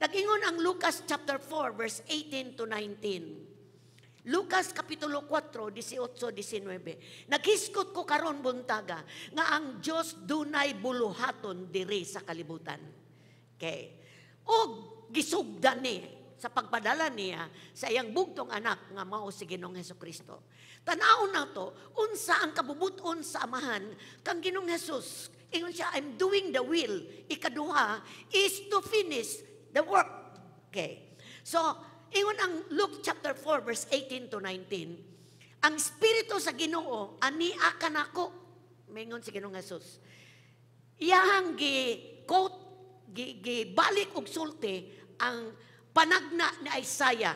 Nag-ingon ang Lucas chapter 4 verse 18 to 19. Lucas kapitulo 4, 18-19. Naghiskot ko karon buntaga nga ang Dios dunay buluhaton diri sa kalibutan. Okay. Og gisugdan ni sa pagpadala niya sa iyang bugtong anak nga mao si Ginoong Hesukristo. Tan-aw na to, unsa ang kabubuton sa Amahan kang Ginoong Hesus. Ingon siya, I'm doing the will. Ikaduha is to finish the work. Okay. So, ingon ang Luke chapter 4 verse 18 to 19. Ang Espiritu sa Ginoo ania kanako, mingon si Ginoong Hesus. Iyang gi-quote, gi-balik og sulti ang panagna ni Isaiah.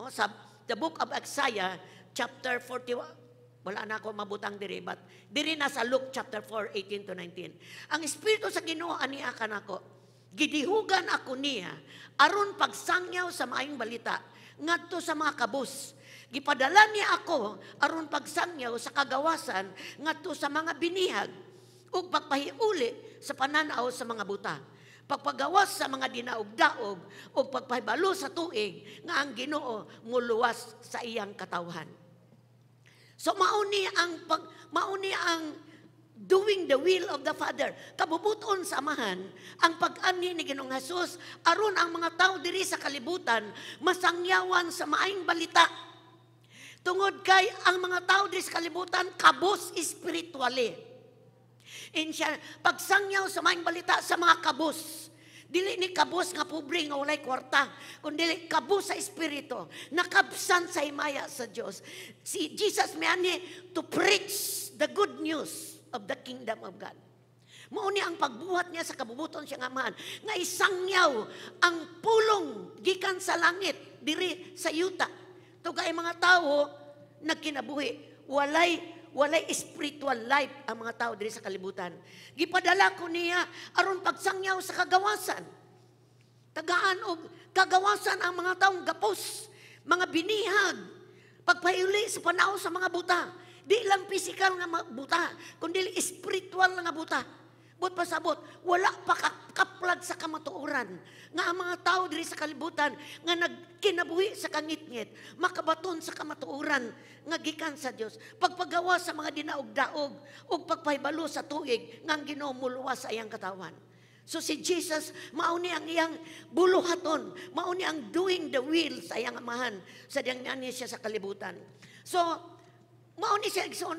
Sa the book of Isaiah, chapter 41. Wala na ako mabutang diri, but diri na sa Luke chapter 4, 18 to 19. Ang Espiritu sa Ginoo ania kanako, gidihugan ako niya, aron pagsangyaw sa maayong balita, ngadto sa mga kabus. Gipadala niya ako, aron pagsangyaw sa kagawasan, ngadto sa mga binihag, ug pagpahiuli sa pananaw sa mga buta. Pagpagawas sa mga dinaog-daog, ug pagpahibalo sa tuig, nga ang Ginoo muluwas sa iyang katawhan. So mauni ang doing the will of the Father. Kabubuton sa amahan ang pag-ani ni Ginoong Hesus aron ang mga tao diri sa kalibutan masangyawan sa maayong balita. Tungod kay ang mga tao diri sa kalibutan kabus spiritually. Pagsangyaw sa maayong balita sa mga kabus. Dili ni kabus nga pobre nga walay kwarta, kundi kabus sa espiritu, nakabsan sa himaya sa Dios. Si Jesus miani to preach the good news of the kingdom of God. Mao ni ang pagbuhat niya sa kabubuton siyang amahan nga isangyaw ang pulong gikan sa langit diri sa yuta. Tugay mga tao nagkinabuhi, walay spiritual life ang mga tao diri sa kalibutan. Gipadala ko niya aron pagsangyaw sa kagawasan. Tagaan og kagawasan ang mga taong gapos, mga binihag, pagpahiuli sa panahon sa mga buta. Di lang physical nga buta, kundi spiritual nga buta. But pasabot, wala pa kaplag sa kamatuoran. Nga ang mga tao diri sa kalibutan nga nagkinabuhi sa kangitngit, makabaton sa kamatuoran nga gikan sa Dios. Pagpagawa sa mga dinaog-daog ug pagpahibalo sa tuig nga ang Ginoo muluwas sa iyang katawan. So si Jesus mauni ang iyang buluhaton, mauni ang doing the will sa iyang amahan sa diyang ani siya sa kalibutan. So mauni siya igsoon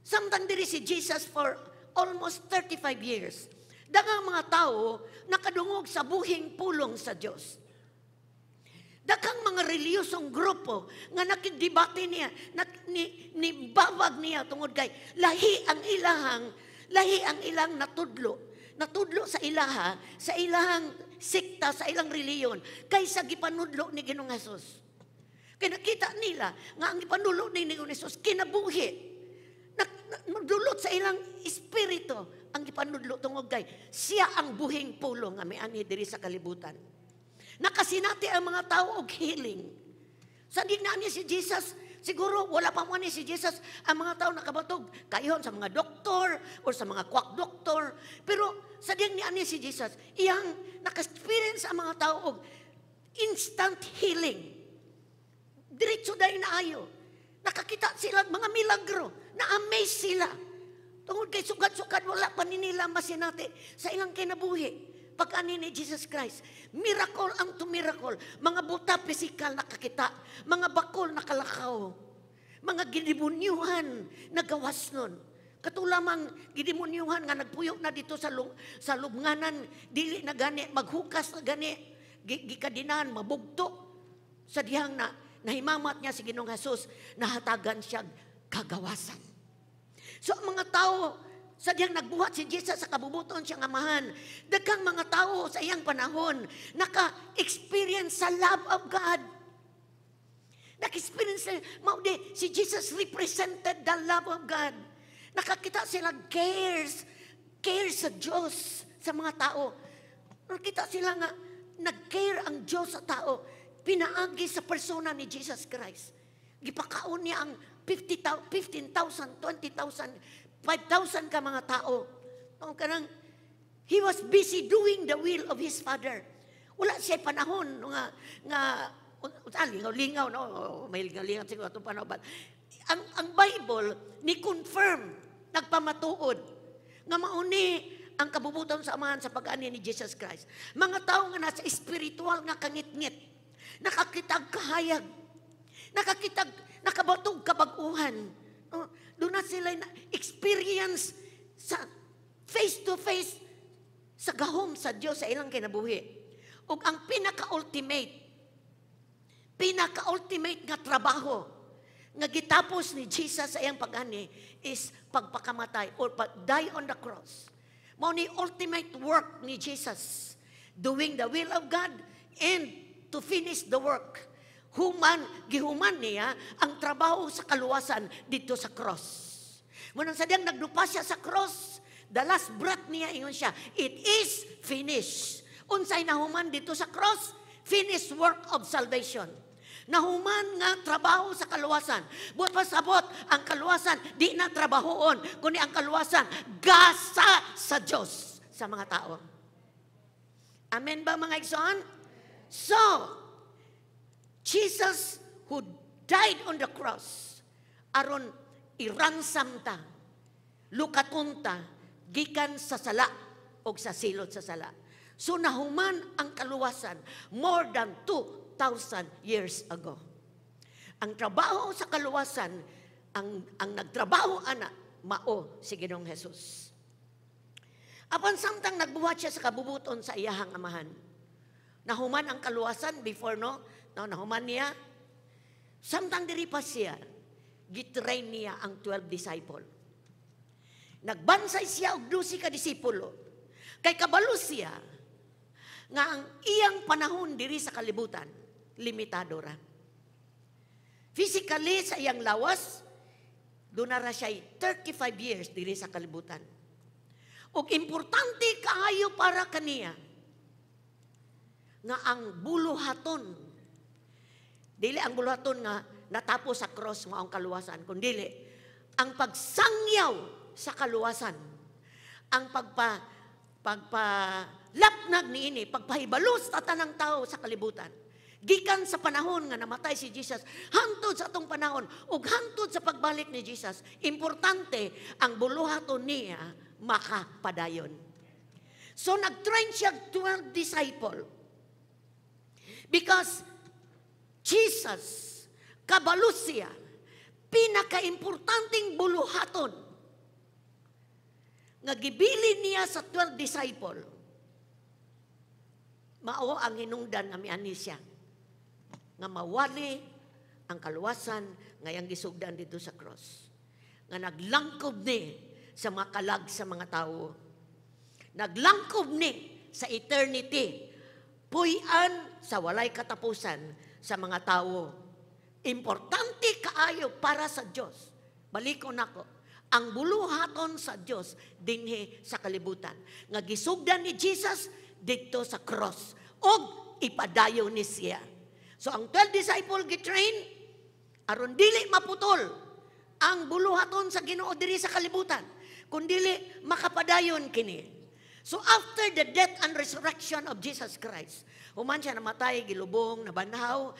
samtang diri si Jesus for almost 35 years. Daghang mga tao nakadungog sa buhing pulong sa Dios. Daghang mga reliyosong grupo nga nakidebate niya, nibabag niya tungod kay lahi ang ilang natudlo sa ilaha, sa ilahang sikta, sa ilang reliyon kaysa gipanudlo ni Ginoong Hesus. Kaya nakita nila nga ang gipanudlo ni Ginoong Hesus kinabuhi. Nagdulot sa ilang espiritu ang ipanudlo tungod kay siya ang buhing pulong nga miani diri sa kalibutan. Nakasinati ang mga tao og healing. Sa dinani si Jesus, siguro wala pa mo ni si Jesus, ang mga tao nakabatog kayon sa mga doktor o sa mga quack doktor. Pero sa dinani si Jesus, iyang naka-experience ang mga tao og instant healing. Diretso dahil na ayo. Nakakita sila mga milagro. Na-amaze sila. Tungod kay sugat-sugat, wala pa nila masinati sa ilang kinabuhi. Pag-ani ni Jesus Christ. Miracle ang to miracle. Mga buta physical nakakita. Mga bakol nakalakaw. Mga gidemunyuhan nagawas nun. Katulamang gidemunyuhan nga nagpuyok na dito sa lubnganan. Dili na gani, maghukas na gani. Gikadinan, mabugto. Sa dihang na nahimamat niya si Ginoong Hesus, nahatagan siya kagawasan. So ang mga tao, sa diyang nagbuhat si Jesus sa kabubuton siyang amahan, daghang mga tao sa iyang panahon, naka-experience sa love of God. Naka-experience, si Jesus represented the love of God. Nakakita sila cares sa Diyos sa mga tao. Nakita sila nga, nag-care ang Diyos sa tao. Pinaagi sa persona ni Jesus Christ. Gipakaon niya ang 15,000, 20,000, 5,000 ka mga tao. He was busy doing the will of His Father. Wala siya panahon lingaw, no? May lingaw siguro itong panahon. But ang Bible, ni-confirm, nagpamatuod, nga mauni ang kabubuton sa amahan sa pag-ani ni Jesus Christ. Mga tao nga nasa spiritual nga kangit-ngit, nakakitag kahayag, nakabatog kabaguhan. Doon na sila experience sa face-to-face sa gahom sa Diyos sa ilang kinabuhi. O ang pinaka-ultimate pinaka-ultimate nga trabaho nga gitapos ni Jesus sa iyang pag-ani is pagpakamatay or die on the cross. Mao ni ultimate work ni Jesus, doing the will of God and to finish the work. Gihuman niya ang trabaho sa kaluwasan dito sa cross. Munang sadyang nagdupa siya sa cross, the last breath niya, ingon siya, it is finished. Unsay nahuman dito sa cross? Finished work of salvation. Nahuman nga trabaho sa kaluwasan. Buot pasabot, ang kaluwasan, di na trabahoon, kundi ang kaluwasan, gasa sa Diyos sa mga tao. Amen ba mga igsoon? So, Jesus who died on the cross, aron iransam ta, lukatunta, gikan sa sala o sa silot sa sala. So nahuman ang kaluwasan more than 2,000 years ago. Ang trabaho sa kaluwasan, ang nagtrabaho ana, mao si Ginoong Jesus. Apan samtang nagbuhat siya sa kabubuton sa iyahang amahan, nahuman ang kaluwasan before nahuman niya, samtang diri pa siya, gitrain niya ang 12 disciple. Nagbansay siya og 12 ka disipulo. Kay kabalo siya nga ang iyang panahon diri sa kalibutan, limitado ra. Physically sa iyang lawas, doon na siya 35 years diri sa kalibutan. Ug importante kaayo para kaniya nga ang buluhaton, dili ang buluhaton nga natapos sa cross mo ang kaluwasan, kundi ang pagsangyaw sa kaluwasan, ang pagpalapnag niini, pagpahibalos ta tanang tao sa kalibutan. Gikan sa panahon nga namatay si Jesus, hantod sa atong panahon, ug hantod sa pagbalik ni Jesus, importante ang buluhaton niya makapadayon. So nag-train siya 12 disciple. Because Jesus, kabalo siya, pinaka-importanting buluhaton nga gibilin niya sa 12 disciple, mao ang hinungdan nga miani siya nga mawali ang kaluwasan ngayang gisugdan dito sa cross, nga naglangkob ni sa mga kalag sa mga tao, naglangkob ni sa eternity, puy-an sa walay katapusan sa mga tao. Importante kaayo para sa Diyos. Balikon nako, ang buluhaton sa Diyos dinhi sa kalibutan nga gisugdan ni Jesus dito sa cross og ipadayon ni siya. So ang 12 disciple gitrain aron dili maputol ang buluhaton sa Ginoo diri sa kalibutan, kundili makapadayon kini. So after the death and resurrection of Jesus Christ, human siya namatay, gilubong, nabanhaw,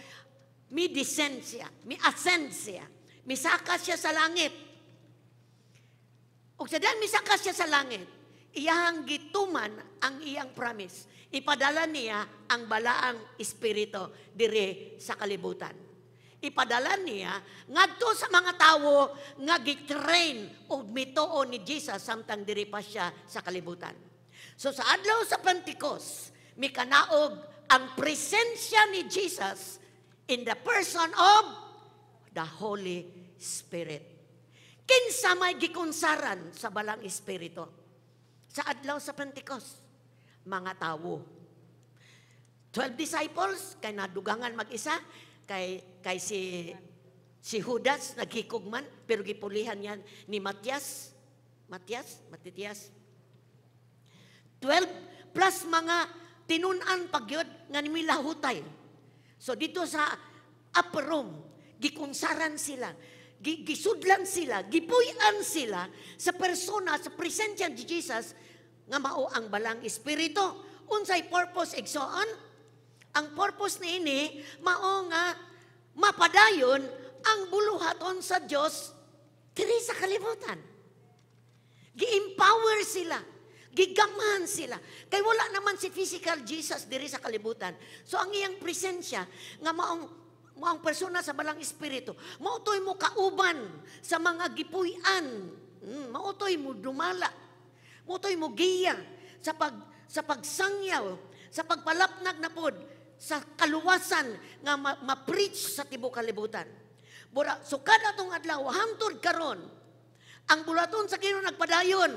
mi descend siya, mi ascend siya, misaka siya sa langit. O sa diyan misaka siya sa langit, iyang gituman ang iyang promise. Ipadala niya ang balaang espiritu diri sa kalibutan. Ipadala niya ngadto sa mga tawo nga gitrain og mituo ni Jesus samtang diri pa siya sa kalibutan. So sa adlaw sa Pentecost, mikanaog ang presensya ni Jesus in the person of the Holy Spirit. Kinsa may gikunsaran sa balang espiritu sa adlaw sa Pentecost? Mga tawo. 12 disciples kay nadugangan mag-isa, kay si Judas naghikugman pero gipulihan niya ni Matias. 12 plus mga tinun-an pagyod nga nimilahutay. So dito sa upper room, gikunsaran sila, gisudlan sila, gipuy-an sila sa persona, sa presensya ni Jesus nga mao ang balang espiritu. Unsay purpose igsoon? Ang purpose niini mao nga mapadayon ang buluhaton sa Dios diri sa kalibutan. Gi-empower sila, gigamhan sila. Kay wala naman si physical Jesus diri sa kalibutan. So ang iyang presensya nga maong persona sa balang espiritu, mautoy mo kauban sa mga gipuy-an, mautoy mo dumala, mautoy mo giya sa pagsangyaw, sa pagpalapnag na pod sa kaluwasan nga ma-preach sa tibuok kalibutan. Bura, sukad atong adlaw, hangtod karon, ang bulaton sa Ginoo nagpadayon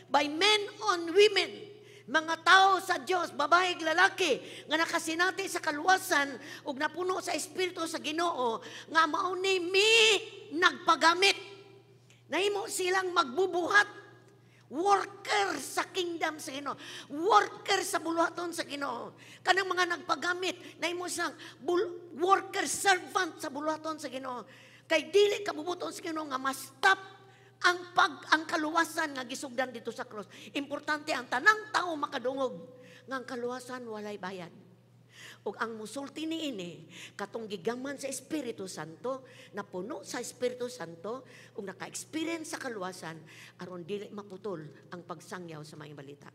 by men on women, mga tao sa Dios, babae ug lalaki nga nakasinati sa kaluwasan ug napuno sa espiritu sa Ginoo nga mao ni nagpagamit. Nahimo silang magbubuhat, worker sa kingdom sa Ginoo, worker sa buluhaton sa Ginoo. Kanang mga nagpagamit, nahimo silang worker servant sa buluhaton sa Ginoo. Kay dili kabubuton sa Ginoo nga ma-stop ang kaluwasan nga gisugdan dito sa cross. Importante ang tanang tao makadungog nga ang kaluwasan walay bayad. Ug ang musulti niini katong gigaman sa Espiritu Santo, napuno sa Espiritu Santo ug naka-experience sa kaluwasan aron dili maputol ang pagsangyaw sa maayong balita.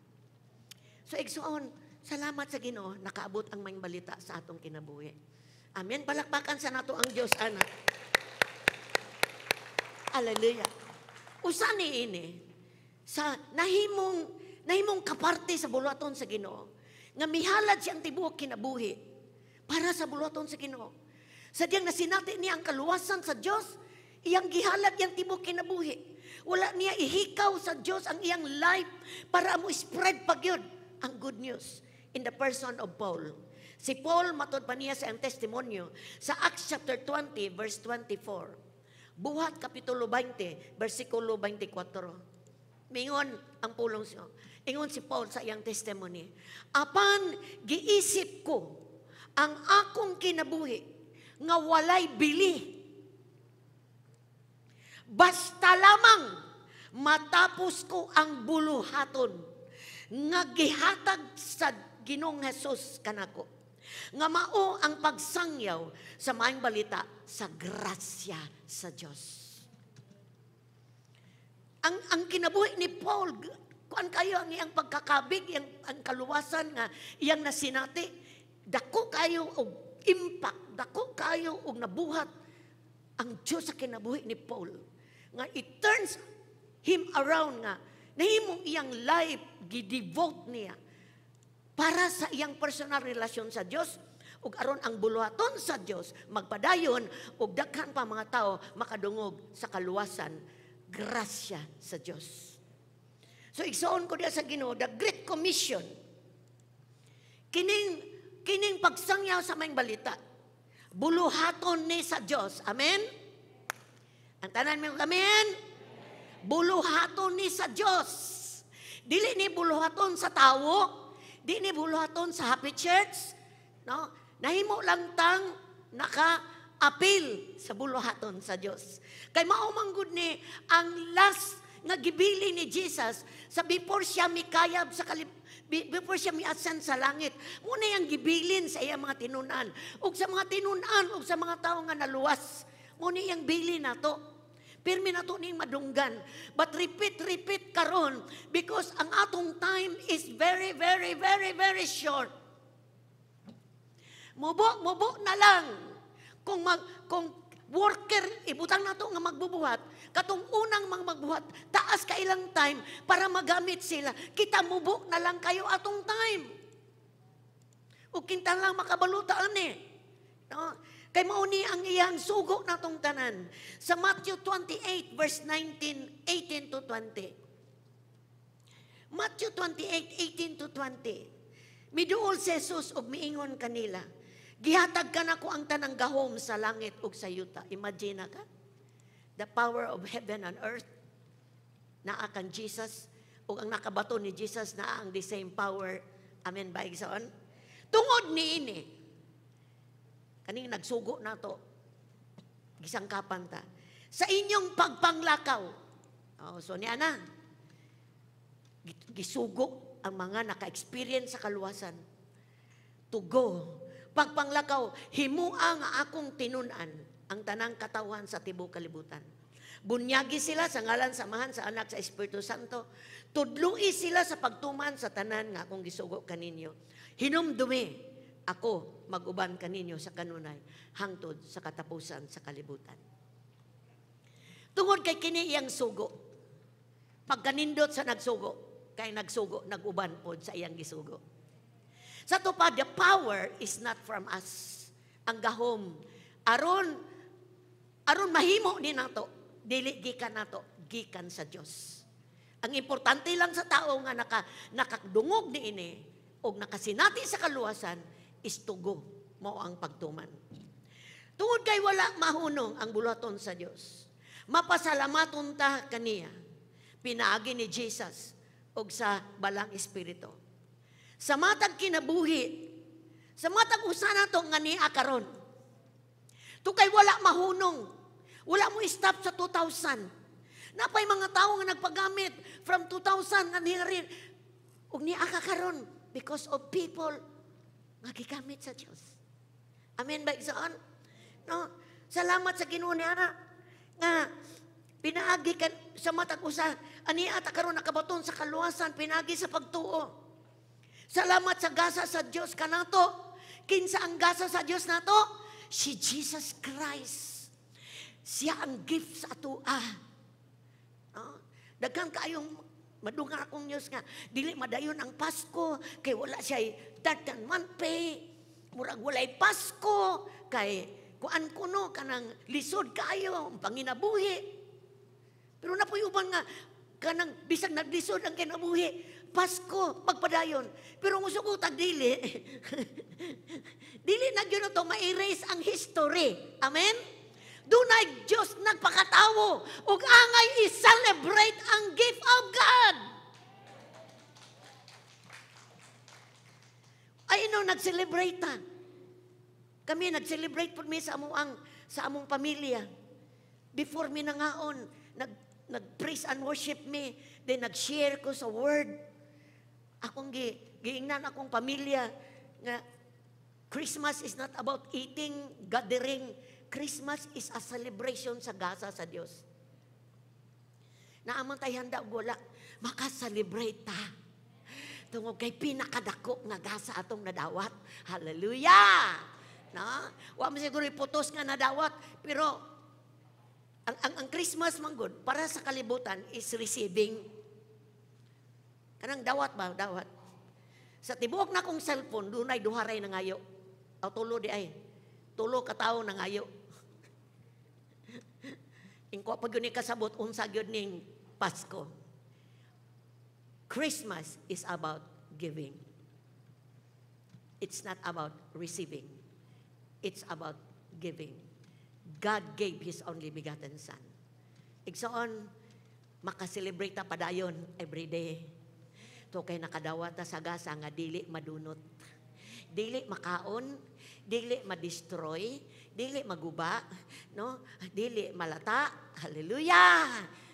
So igsuon, salamat sa Ginoo nakaabot ang maayong balita sa atong kinabuhi. Amen. Palakpakan sa nato ang Dios ana. Hallelujah. Usa niini sa nahimong kaparte sa buluhaton sa Ginoo nga mihalad siyang tibuok kinabuhi para sa buluhaton sa Ginoo. Sadyang nasinati niya ang kaluwasan sa Dios, iyang gihalad iyang tibuok kinabuhi. Wala niya ihikaw sa Dios ang iyang life para mo spread pagyud ang good news in the person of Paul. Si Paul matod pa niya sa iyang testimonyo sa Acts chapter 20 verse 24. Buhat kapitulo 20 bersikulo 24. Mingon ang pulong siya. Ingon si Paul sa iyang testimony, apan giisip ko ang akong kinabuhi nga walay bili. Basta lamang matapos ko ang buluhaton nga gihatag sa Ginoong Hesus kanako. Nga mao ang pagsangyaw sa maayong balita sa grasya sa Dios. Ang kinabuhi ni Paul, kuan kayo ang iyang pagkakabig, ang kaluwasan nga iyang nasinati, dako kayo og impact, dako kayo og nabuhat ang Dios sa kinabuhi ni Paul. Nga it turns him around nga nahimong iyang life gidevote niya para sa iyang personal relasyon sa Dios ug aron ang buluhaton sa Dios magpadayon ug daghan pa mga tao makadungog sa kaluwasan, grasya sa Dios. So igsoon ko diya sa Ginoo, the Great Commission. Kining pagsangyaw sa maayong balita. Buluhaton ni sa Dios. Amen? Ang tanan mo, amen? Buluhaton ni sa Dios. Dili ni buluhaton sa tawo, di ni buluhaton sa Happy Church, no? Nahimo lang tang naka-appeal sa buluhaton sa Dios. Kay mao man gud ni ang last nga gibili ni Jesus sa before siya mikayab sa before siya miascend sa langit. Muna yang gibilin sa iyang mga tinunan ug sa mga tinunan ug sa mga tawo nga naluwas. Muna yang bili nato. Pirmi nato ning madunggan. But repeat karon because ang atong time is very short. Mubo na lang kung worker, ibutang nato nga magbubuhat, katong unang magbuhat, taas ka ilang time para magamit sila. Kita mubo na lang kayo atong time. O kinta lang makabalutaan no? Kay mauni ang iyang sugo natong tanan. Sa Matthew 28 verse 18 to 20. Matthew 28, 18 to 20. Miduol si Jesus og miingon kanila, gihatag ka na ko ang tanang gahom sa langit ug sa yuta. Imagine ka? The power of heaven and earth. Naa kang Jesus. O ang nakabato ni Jesus na ang the same power. Amen ba, igsoon? Tungod ni ini. Kaning nagsugo na to. Gisangkapan ta. Sa inyong pagpanglakaw. So niya na. Gisugo ang mga naka-experience sa kaluwasan. To go. Pagpanglakaw, himua nga akong tinunan ang tanang katawan sa tibuok kalibutan. Bunyagi sila sa ngalan samahan sa anak sa Espiritu Santo. Tudlui sila sa pagtuman sa tanan nga akong gisugo kaninyo. Hinumdumi ako maguban kaninyo sa kanunay hangtod sa katapusan sa kalibutan. Tungod kay kini iyang sugo. Pagkanindot sa nagsugo, kay nagsugo, naguban pod sa iyang gisugo. Sa to pa, the power is not from us. Ang gahom. Aron mahimo ni nato, dili gikan nato, gikan sa Dios. Ang importante lang sa tao nga nakadungog ni ini o nakasinati sa kaluwasan is tugo mo ang pagtuman. Tungod kay wala mahunong ang bulaton sa Dios. Mapasalamaton ta kaniya. Pinaagi ni Jesus og sa balang espiritu. Sa matag kinabuhi, sa matag usa nato nga niya karon. To kay wala mahunong. Wala mo stop sa 2,000. Napay mga tao nga nagpagamit from 2,000 nga niya ug niya karon because of people nga gigamit sa Dios. Amen ba igsoon? No, salamat sa Ginoo ni ana nga pinaagi kan sa matag usa ani ata karon nakabaton sa kaluwasan pinaagi sa pagtuo. Salamat sa gasa sa Dios kanato. Kinsa ang gasa sa Dios nato? Si Jesus Christ. Siya ang gift sa atua. No? Daghang kaayong madungan akong news nga dili madayon ang Pasko kay wala siya daghan month pay. Murag walay Pasko kay kuan kuno kanang lisod kaayo ang panginabuhi. Pero napoy uban nga kanang bisag naglisod ang kinabuhi. Pasko magpadayon. Pero musugot dili. Dili na gyud to ma-erase ang history. Amen. Dunay Diyos nagpakatawo ug angay i-celebrate ang gift of God. Ay no nag-celebrate ta. Kami nag-celebrate pud mi sa among pamilya. Before mi nangaon, nag-praise and worship me, then nag-share ko sa word. Akong giingnan akong pamilya nga Christmas is not about eating, gathering. Christmas is a celebration sa gasa sa Dios. Naamang tayo handa wala, makaselebrate ta. Tungod kay pinakadako nga gasa atong nadawat. Hallelujah! No? Wa mo siguro iputos nga nadawat, pero ang Christmas manggod para sa kalibutan is receiving. Kanang dawat ba? Dawat. Sa tibuok na kong cellphone, dunay duharay na ngayo. O tulo di ay. Tulo ka tao na ngayo. Ingko pag yun kasabot, unsa yun ning Pasko. Christmas is about giving. It's not about receiving. It's about giving. God gave His only begotten Son. Igsoon, makaselebrate ta padayon every day. To kay nakadawat ta sa gasa nga dili madunot. Dili makaon, dili ma-destroy, dili maguba, no? Dili malata. Hallelujah!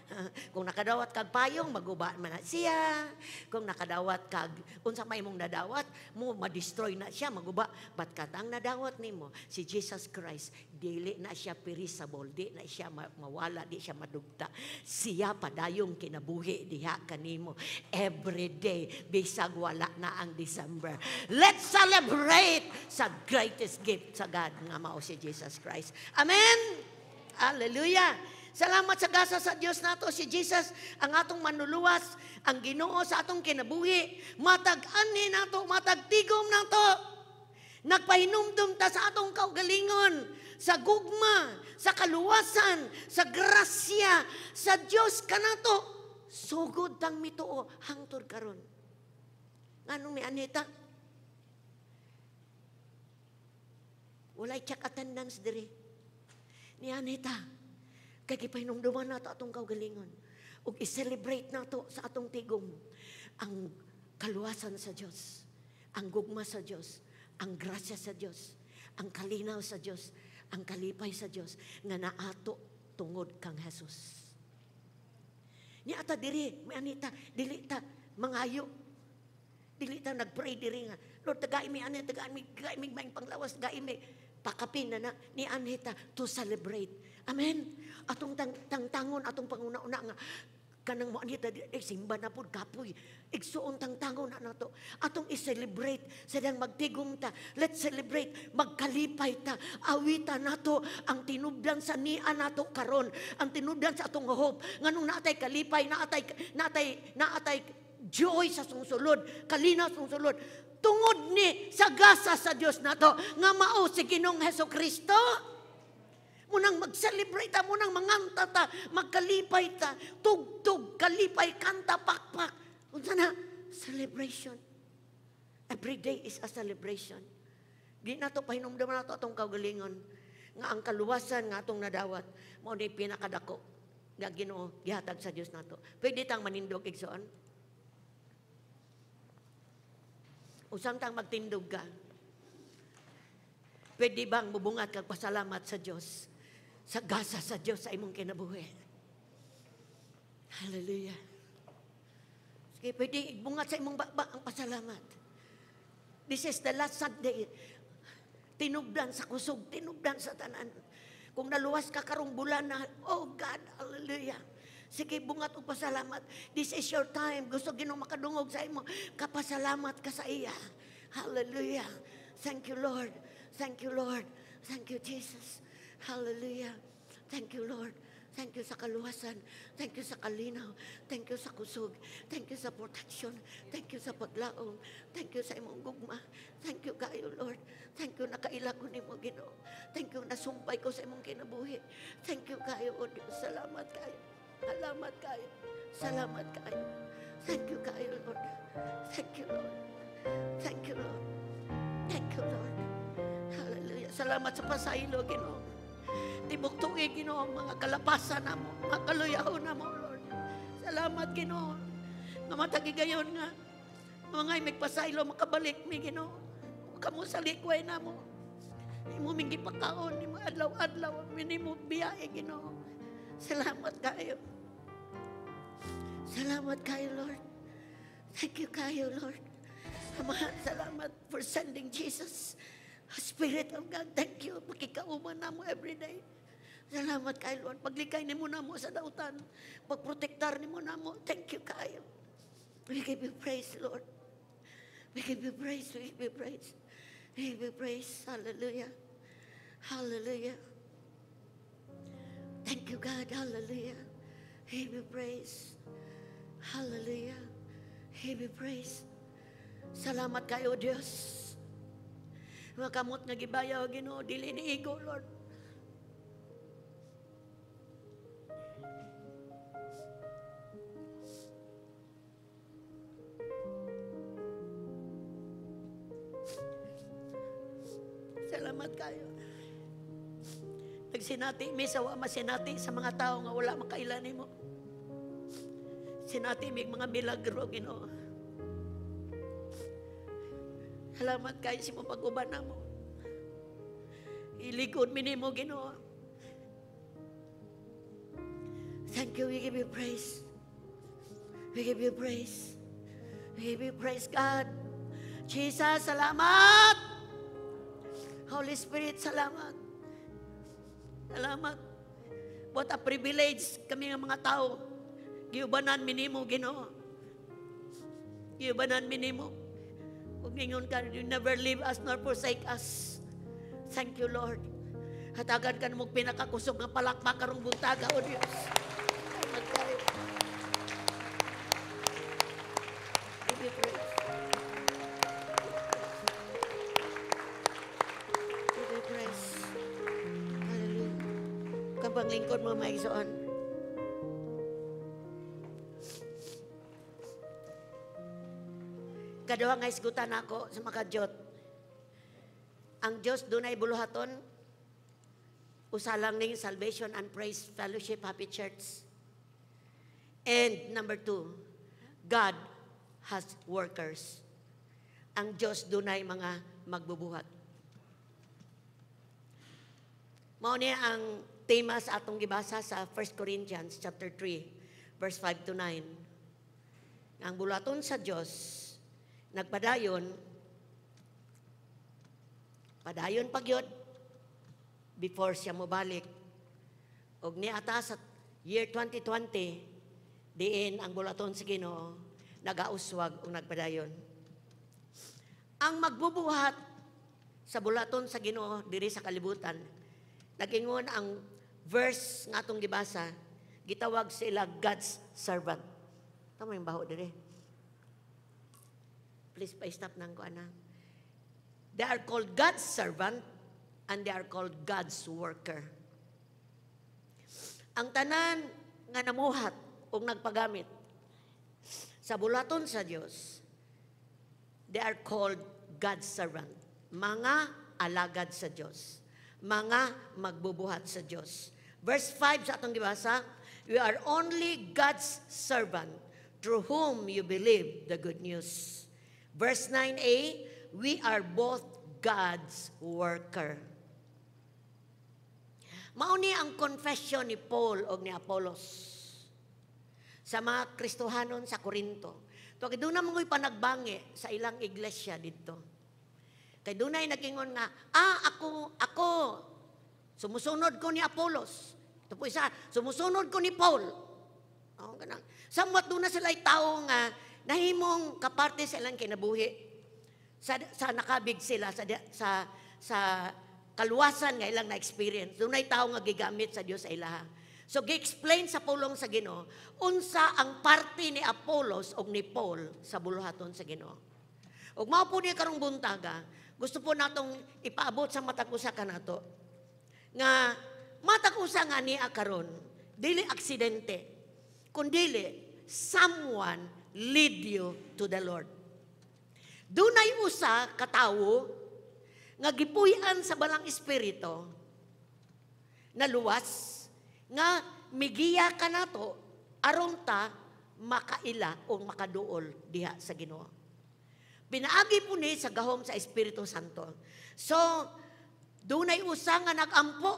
Kung nakadawat kag payong, maguba man na siya. Kung nakadawat kag unsa may mong nadawat, mo ma-destroy na siya, maguba. But katang nadawat nimo si Jesus Christ, dili na siya perishable, di na siya mawala, di siya madugta. Siya padayong kinabuhi diha kanimo every day bisag wala na ang December. Let's celebrate sa greatest gift sa God nga mao si Jesus Christ. Amen. Hallelujah. Salamat sa gasa sa Dios nato si Jesus ang atong manluluwas, ang Ginoo sa atong kinabuhi. Matag ani nato, matag tigom nato. Nagpahinumdum ta sa atong kaugalingon, sa gugma, sa kaluwasan, sa grasya sa Dios kanato. Sugod tang mituo hangtod karon. Nganong mi anita? Walay check attendance diri. Ni anita. Kay gipahinumduman nato atong kaugalingon ug i-celebrate nato sa atong tigom ang kaluwasan sa Dios, ang gugma sa Dios, ang grasya sa Dios, ang kalinaw sa Dios, ang kalipay sa Dios nga naato tungod kang Jesus. Ni ata diri, may anita, dili ta mangayo. Dili ta nagpray diri nga, Lord tagay mi ani, tagay mi maing panglawas, tagay mi pakapin na ni anita to celebrate. Amen. Atong tangtangon, atong panguna-una nga, kanang mo anita, simba na po, kapoy. Igsuon tangtangon na nato. Atong i-celebrate, sadang magtigong ta. Let's celebrate, magkalipay ta. Awita nato ang tinubdan sa nia nato karon. Ang tinubdan sa atong hope. Nganong naatay kalipay, naatay joy sa sungsulod, kalinaw sa sungsulod. Tungod ni sa gasa sa Dios nato nga mao si Ginoong Hesukristo. Munang mag-celebrate ta, munang manganta ta, magkalipay ta, tugtog, kalipay, kanta, pakpak. Unsa na? Celebration. Every day is a celebration. Di na to pahinumdum na to atong kaugalingon nga ang kaluwasan nga atong nadawat mao ni pinakadako nga Ginoo gihatag sa Dios nato. Pwede tang manindog igsoon. Usang tang magtindog ka. Pwede bang mubungat kag pasalamat sa Dios? Sa gasa sa Dios sa imong kinabuhi. Hallelujah. Sige, pwede ibungat sa imong baba ang pasalamat. This is the last Sunday. Tinubdan sa kusog, tinubdan sa tanan. Kung naluwas ka karong bulan na, oh God, hallelujah. Sige, bungat o pasalamat. This is your time. Gusto Ginoo makadungog sa imo. Kapasalamat ka sa iya. Hallelujah. Thank you, Lord. Thank you, Lord. Thank you, Jesus. Hallelujah. Thank you, Lord. Thank you sa kaluwasan. Thank you sa kalinaw. Thank you sa kusog. Thank you sa protection. Thank you sa paglaom. Thank you sa imong gugma. Thank you kayo, Lord. Thank you nakaila ko nimo, Ginoo. Thank you nasumpay ko sa imong kinabuhi. Thank you kayo, O Diyos. Salamat kayo. Salamat kayo. Salamat kayo. Thank you kayo, Lord. Thank you, Lord. Thank you, Lord. Thank you, Lord. Hallelujah. Salamat sa pasaylo, Ginoo. Tibok tuig, Ginoo, mga kalapasan na mo, mga kaluyaw na mo, Lord. Salamat, Ginoo. Nga matagigayon nga, mga magpasaylo, makabalik mi, Ginoo. Kamu sa likway na mo. Imo mingi pagkaon, imo adlaw-adlaw, minimo biyahe, Ginoo. Salamat kayo. Salamat kayo, Lord. Thank you kayo, Lord. Amahan, salamat for sending Jesus. Spirit of God, thank you. Pagkikauman na mo everyday. Salamat kayo, Lord. Paglikay ni mo na mo sa dautan. Pagprotektar ni mo na mo. Thank you kayo. We give you praise, Lord. We give you praise. We give you praise. We give you praise. Hallelujah. Hallelujah. Thank you, God. Hallelujah. We give you praise. Hallelujah. We give you praise. Salamat kayo, Diyos. Mga kamot nga gibayaw, Ginoo, dili ni igo, Lord. Salamat kayo. Nagsinati, may sawa masinati sa mga tao nga wala makailan mo. Sinati, may mga milagro, Ginoo. Salamat kayo sa mga pag-uban na mo. Ilikod minimo, Ginoo. Thank you, we give you praise. We give you praise. We give you praise, God. Jesus, salamat. Holy Spirit, salamat. Salamat. What a privilege kami ng mga tao. Giubanan minimo, Ginoo. Giubanan minimo. Kung ingon ka, you never leave us nor forsake us. Thank you, Lord. Hatagan ka na mong pinakakusog ng palakpak karong buntaga, O Diyos. Salamat kayo. Give you praise. Give you praise. Hallelujah. Kapag lingkod mo, maisoon. Kaduha nga isgutan ako sa makadiyot. Ang Diyos dunay buluhaton, usalang ning Salvation and Praise Fellowship Happy Church. And number 2, God has workers. Ang Diyos dunay mga magbubuhat. Mao niya ang tema sa atong gibasa sa 1 Corinthians chapter 3, verse 5 to 9. Ang bulaton sa Diyos, nagpadayon pagyod before siya mobalik. Og niata sa year 2020, diin ang bulaton sa Ginoo nagauswag o nagpadayon. Ang magbubuhat sa bulaton sa Ginoo diri sa kalibutan, nagingon ang verse nga atong gibasa, gitawag sila God's servant. Tama yung baho diri. Please pa-stop nang ko ana. They are called God's servant and they are called God's worker. Ang tanan nga namuhat o nagpagamit sa bulaton sa Dios, they are called God's servant. Mga alagad sa Dios. Mga magbubuhat sa Dios. Verse 5 sa atong gibasa, we are only God's servant through whom you believe the good news. Verse 9a, we are both God's worker. Mauni ang confession ni Paul o ni Apollos sa mga Kristohanon sa Korinto. Kaya doon na mga panagbangi sa ilang iglesia dito. Kaya doon na nagingon nga, ako, sumusunod ko ni Apollos. Ito po isa, sumusunod ko ni Paul. Oh, samot doon na sila tao nga, nahimong kaparte sa ilang kinabuhi. Sa nakabig sila, sa kaluwasan nga ilang na-experience. Doon ay tao nga gigamit sa Diyos sa ilaha. So, gi-explain sa pulong sa Ginoo, unsa ang parte ni Apollos o ni Paul sa buluhaton sa Ginoo. Ug mao po niya karong buntaga, gusto po natong ipaabot sa matag-usa kanato nga matag-usa nga niya karon dili aksidente kundi someone lead you to the Lord. Dunay usa ka tawo nga gipuy-an sa balang espiritu na luwas nga migiya ka nato aron ta makaila o makaduol diha sa Ginoo. Pinaagi po ni sa gahom sa Espiritu Santo. So, dunay usa nga nagampo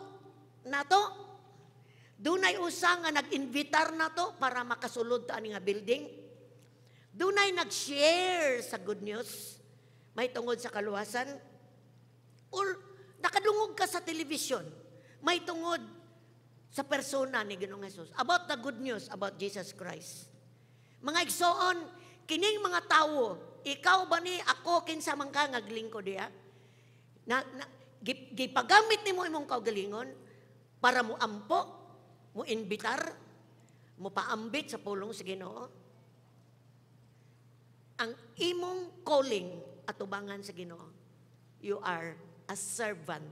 nato. Dunay usa nga nag-invitar nato para makasulod ta ani nga building. Dunay nag-share sa good news may tungod sa kaluwasan. Or nakadungog ka sa television may tungod sa persona ni Ginoong Hesus about the good news about Jesus Christ. Mga igsoon, kining mga tawo, ikaw ba ni ako kinsa man ka ngaglingkod diha? Gipagamit nimo imong kaugalingon para mo ampo, mo inbitar, mo paambit sa pulong sa Ginoo. Ang imong calling atubangan sa Ginoo. You are a servant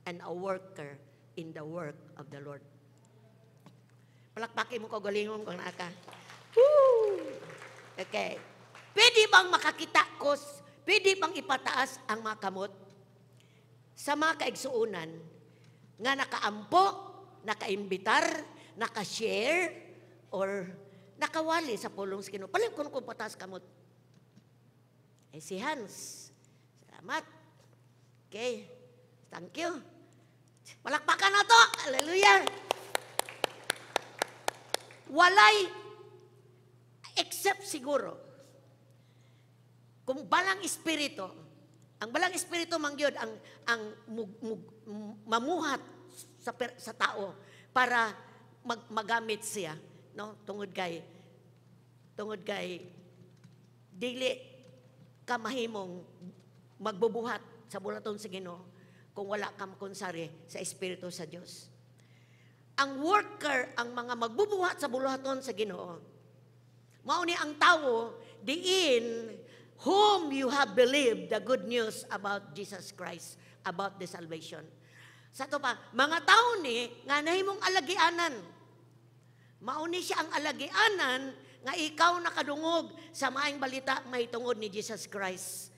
and a worker in the work of the Lord. Palakpakin mo kaugalingon kung naka. Woo! Okay. Pwede bang makakita ko, pwede bang ipataas ang mga kamot sa mga kaigsuunan nga nakaampo, nakaimbitar, nakashare, or nakawali sa pulong sa Ginoo. Palim ko kung pataas kamot. Eh si Hans. Salamat. Okay. Thank you. Palakpakan na to. Hallelujah. Walay, except siguro, kung balang espiritu, ang balang espiritu mangyod ang mamuhat sa tao para magamit siya, no? Tungod kay dili ka mahimong magbubuhat sa bulaton sa Ginoo kung wala ka makonsari sa espiritu sa Dios. Ang worker, ang mga magbubuhat sa bulaton sa Ginoo, mao ni ang tawo diin whom you have believed the good news about Jesus Christ, about the salvation. Sa to pa, mga tao ni nga nahimong alagianan. Mao ni siya ang alagianan nga ikaw nakadungog sa maayong balita mahitungod ni Jesus Christ.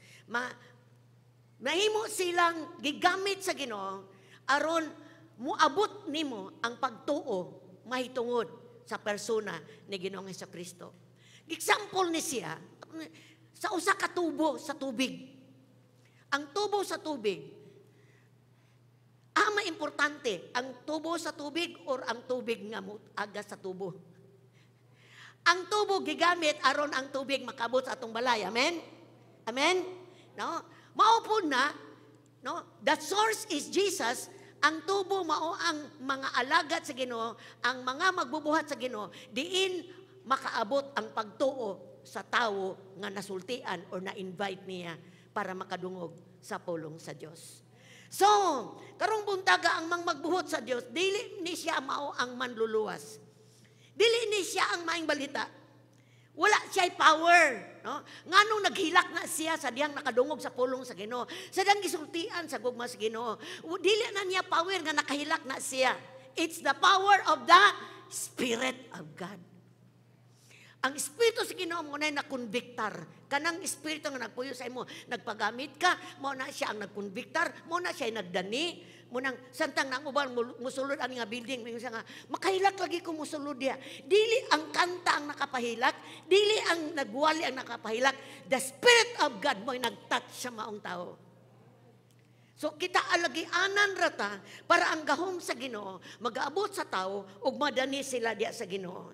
Nahimo silang gigamit sa Ginoo aron muabot nimo ang pagtuo mahitungod sa persona ni Ginoong Hesukristo. Example ni siya sa usa ka tubo sa tubig. Ang tubo sa tubig, importante, ang tubo sa tubig or ang tubig nga aga sa tubo? Ang tubo gigamit aron ang tubig makabot sa atong balay. Amen? Amen? No? Mao na, no? The source is Jesus. Ang tubo mao ang mga alagad sa Ginoo, ang mga magbubuhat sa Ginoo, diin makaabot ang pagtuo sa tawo nga nasultian or na-invite niya para makadungog sa pulong sa Dios. So, karong buntaga ang magbuhat sa Dios, dili ni siya mao ang manluluwas. Dili ni siya ang maayong balita. Wala siya'y power. No? Nganong naghilak na siya sa diyang nakadungog sa pulong sa Ginoo. Sa diyang gisultian sa gugma sa Ginoo. Dili na niya power nga nakahilak na siya. It's the power of the Spirit of God. Ang Espiritu sa Ginoo mo na nakonbiktar. Kanang Espiritu nga nagpuyo sa imo, nagpagamit ka, mo na siya ang nagkonbiktar, mo na siya nagdani, mo nang santang nang uban musulod ani nga building, mo siya nga makahilak lagi ko musulod dia. Dili ang kanta ang nakapahilak, dili ang nagwali ang nakapahilak. The Spirit of God mo nagtouch sa maong tao. So kita alagianan rata para ang gahom sa Ginoo magaabot sa tao ug madani sila diya sa Ginoo.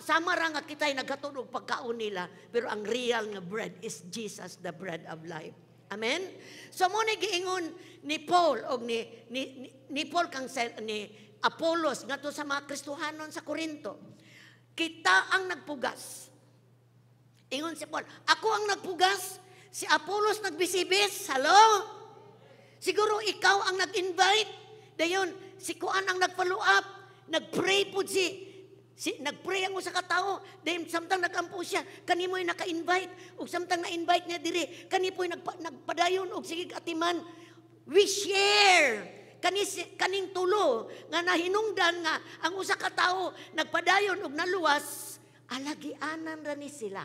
Sama ra nga kita'y naghatod og pagkaon nila, pero ang real nga bread is Jesus, the bread of life. Amen? So mo ni giingon ni Paul og ni Paul kang ni Apollos ngadto sa mga Kristohanon sa Korinto. Kita ang nagpugas. Ingon si Paul, ako ang nagpugas, si Apollos nagbisibis. Hello? Siguro ikaw ang nag-invite. Dayon, si Kuan ang nag-follow up. Nag-pray po nag-pray ang usa ka tawo. Then samtang nagampo siya, kanimoy naka-invite. Ug samtang na-invite niya diri, kanipoy nagpadayon og sige atiman. We share. Kaning tulo nga nahinungdan nga ang usa ka tawo nagpadayon og naluwas, alagianan ra ni sila.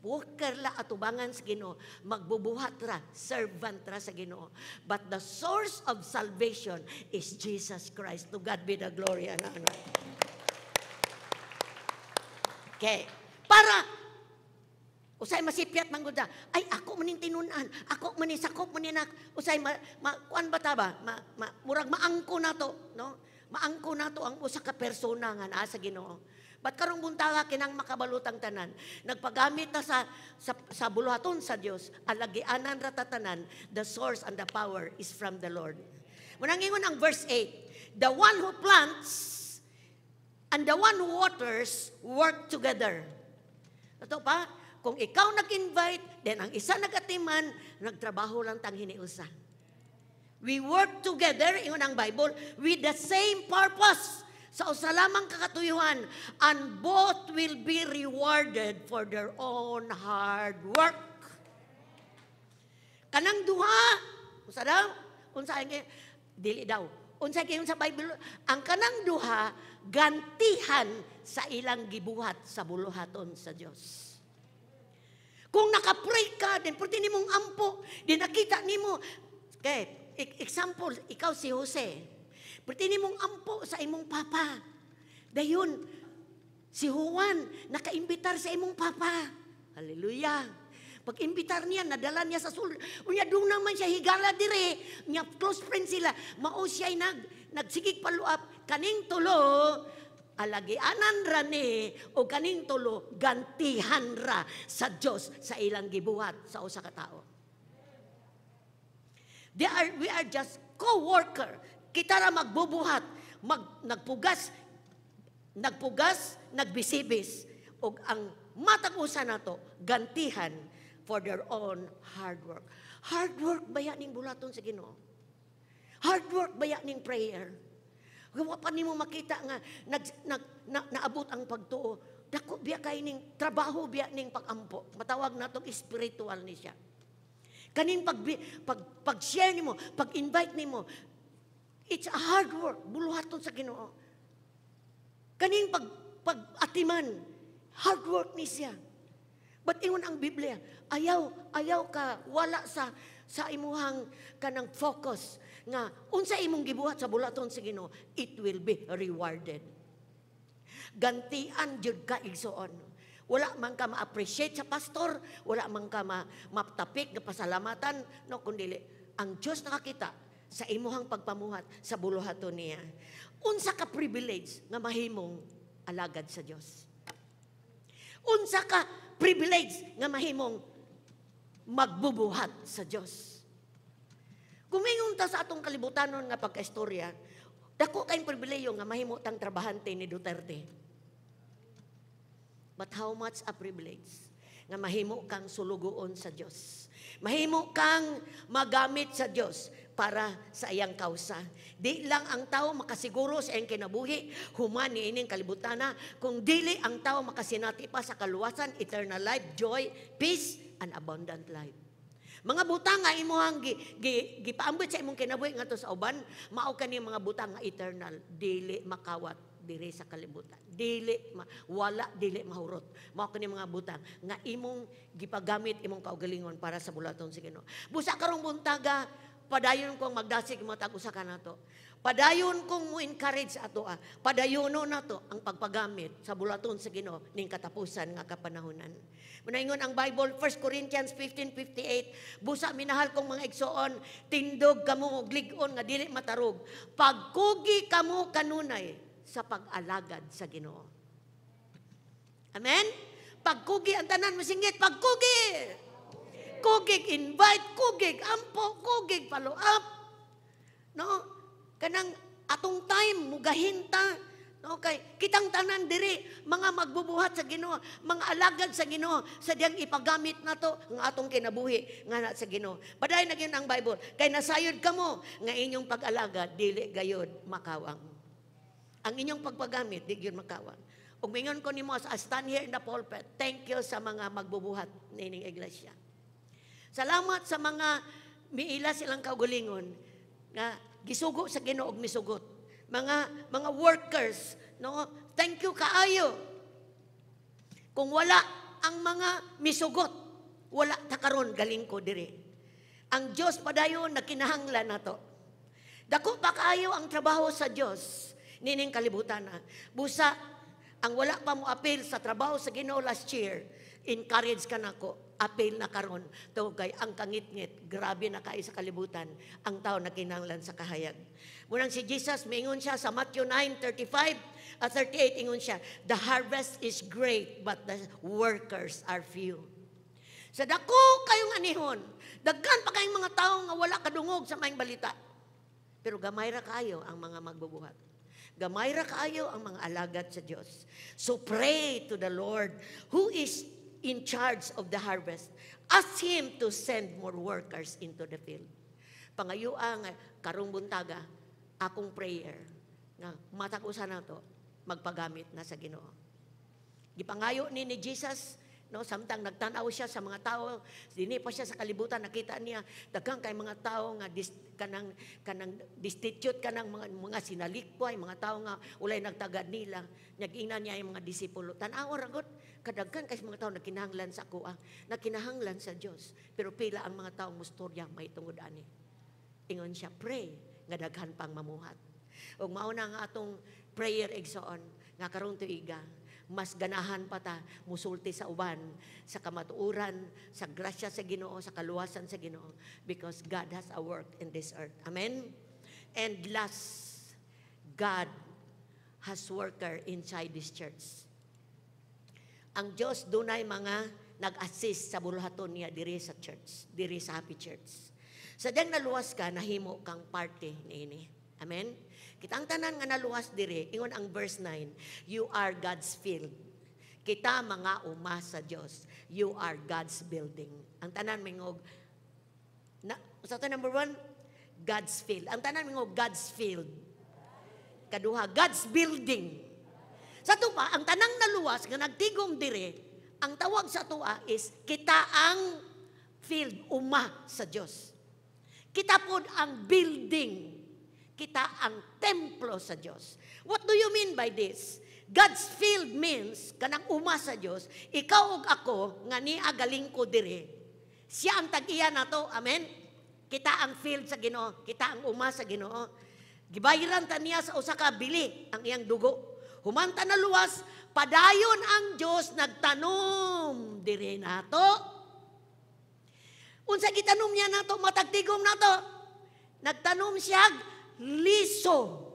Worker la atubangan sa Ginoo, magbubuhat ra, servant ra sa Ginoo. But the source of salvation is Jesus Christ. To God be the glory and honor. Okay. Para usay masipyat mangguda, ay ako maning tinunan, ako maning sakop maning usay kuan bata ba? Murag maangko nato, no? Maangko nato ang usa ka persona nga naa sa Ginoo. Ba't karong buntaga kinang makabalutang tanan? Nagpagamit na sa buluhaton sa Dios, alagianan ratatanan, the source and the power is from the Lord. Munang ingon ang verse 8, the one who plants and the one who waters work together. Ito pa, kung ikaw nag-invite, then ang isa nag-atiman, nagtrabaho lang tang hiniusa. We work together, ingon ang Bible, with the same purpose. Sa usa lamang kakatuyuhan, and both will be rewarded for their own hard work. Kanang duha, unsa daw? Unsa dili daw. Unsa kayon sa Bible, ang kanang duha gantihan sa ilang gibuhat sa buluhaton sa Dios. Kung nakapray ka, din pwede nimong ampo, din nakita nimo. Okay, example, ikaw si Jose. Pwede nimong ampo sa imong papa. Dayon, si Juan, nakaimbitar sa imong papa. Hallelujah. Pag-imbitar niya, nadala niya sa sulod. Unya, doon naman siya higala dire. Niya, close friend sila. Mao siya'y nagsigig paluap. Kaning tulo, alagianan ra ni, o kaning tulo, gantihan ra sa Diyos sa ilang gibuhat sa usa ka tao. We are just co-worker. Kita ra magbubuhat, nagpugas, nagbisibis, o ang matag-usa nato gantihan for their own hard work. Hard work ba yan ning bulaton sa Ginoo? Hard work ba yan ning prayer? Gawa pa nimo makita nga naabot ang pagtuo. Dako biya kay ning trabaho biya ning pagampo. Matawag natong spiritual ni siya. Kaning pag-share nimo, pag-invite nimo, it's a hard work, buluhaton sa Ginoo. Kaning pag-atiman, hard work ni siya. But ingon ang Biblia, ayaw ka, wala sa imuhang kanang focus, nga unsa imong gibuhat sa buluhaton sa Ginoo, it will be rewarded. Gantian jud ka igsoon. Wala man ka ma-appreciate sa pastor, wala man ka matapik nga pasalamatan, no, kundi ang Diyos nakakita sa imuhang pagpamuhat sa buluhaton niya. Unsa ka privilege nga mahimong alagad sa Dios. Unsa ka privilege nga mahimong magbubuhat sa Dios. Kumingon ta sa atong kalibutanon nga pagkaistorya, dako kay pribileyo nga mahimo tang trabahante ni Duterte. But how much a privilege? nga mahimo kang sulugoon sa Dios. Mahimo kang magamit sa Dios para sa iyang kausa. Di lang ang tao makasiguro sa iyang kinabuhi, human ni ining kalibutana, kung dili ang tao makasinati pa sa kaluwasan, eternal life, joy, peace, and abundant life. Mga butang nga imuhang gipaambit sa imong kinabuhi ngadto sa uban, mao kani mga butang nga eternal, dili makawat diri sa kalibutan. Wala dili mahurot. Mao kani mga butang nga imong gipagamit imong kaugalingon para sa bulaton sa Ginoo. Busa karong buntaga, padayon kong magdasig matag usa ka nato. Padayon kong mo encourage ato padayono nato ang pagpagamit sa bulaton sa Ginoo ning katapusan nga kapanahonan. Munaingon ang Bible 1 Corinthians 15:58, busa minahal kong mga igsoon, tindog kamo og lig-on nga dili matarog. Pagkugi kamo kanunay sa pag-alagad sa Ginoo. Amen. Pagkugi ang tanan masingit, pagkugi. Kugig invite, kugig ampo, kugig follow up. No? Kanang atong time mugahinta. No, kay kitang tanan diri mga magbubuhat sa Ginoo, mga alagad sa Ginoo, sadyang ipagamit nato nga atong kinabuhi nga na sa Ginoo. Paday na gyud ang Bible, kay nasayod kamo nga inyong pag-alagad dili gayud makawang. Ang inyong pagpagamit di gyud makawang. Ug mingon ko nimo as I stand here in the pulpit, thank you sa mga magbubuhat nining iglesia. Salamat sa mga miila silang kaugalingon nga gisugo sa Ginoo og misugot. Mga workers, no? Thank you kaayo. Kung wala ang mga misugot, wala ta karon galing ko diri. Ang Dios padayon nakinahanglan nato. Dako pa kaayo ang trabaho sa Dios nining kalibutan. Busa ang wala pa mo appeal sa trabaho sa Ginoo last year, encourage ka nako. Appeal na karon to kay ang kangit-ngit, grabe na kay sa kalibutan ang tao na kinahanglan sa kahayag. Munang si Jesus mingon siya sa Matthew 9:35 at 38 ingon siya, the harvest is great but the workers are few. Sa dako kayong anihon, daghan pa kayong mga tao nga wala kadungog sa maayong balita. Pero gamay ra kaayo ang mga magbubuhat. Gamay ra kaayo ang mga alagad sa Dios. So pray to the Lord who is in charge of the harvest. Ask Him to send more workers into the field. Pangayuang karong buntaga, akong prayer nga matag-usa na to, magpagamit na sa Ginoo. Gipangayo ni Jesus, no, samtang nagtanaw siya sa mga tao, dinhi pa siya sa kalibutan, nakita niya daghang kay mga tao nga kanang destitute kanang mga sinalikpay, mga tao nga ulay nagtagad nila. Nag-ingnan niya yung mga disipulo. Tan-aw ragot kadaghan kay mga tao nakinahanglan sa kuha, nakinahanglan sa Dios. Pero pila ang mga tao mustorya may tungod ani. Ingon siya, pray nga daghan pang mamuhat. Ug mao na nga atong prayer igsoon nga karong tuiga, mas ganahan pa ta musulti sa uban, sa kamatuoran, sa grasya sa Ginoo, sa kaluwasan sa Ginoo, because God has a work in this earth. Amen? And last, God has worker inside this church. Ang Diyos dunay mga nag-assist sa buluhaton niya diri sa church, diri sa Happy Church. Sa diyang naluwas ka, nahimo kang party niini. Amen? Kita ang tanan nga naluwas diri, ingon ang verse 9, you are God's field. Kita mga uma sa Dios, you are God's building. Ang tanan mingog, sa to number 1, God's field. Ang tanan mingog, God's field. Kaduha, God's building. Sa to pa, ang tanang naluwas nga nagtigom diri, ang tawag sa tuwa is, kita ang field, uma sa Dios. Kita pod ang building. Kita ang templo sa Diyos. What do you mean by this? God's field means, kanang uma sa Diyos, ikaw ug ako, nga niya galing ko dire. Siya ang tag-iya na to, amen? Kita ang field sa Ginoo, kita ang uma sa Ginoo. Gibayiran ta niya sa usa ka bili, ang iyang dugo. Humanta na luwas, padayon ang Diyos nagtanom dire nato. Unsa gitanom niya nato, matagtigom nato. Nagtanom siya liso.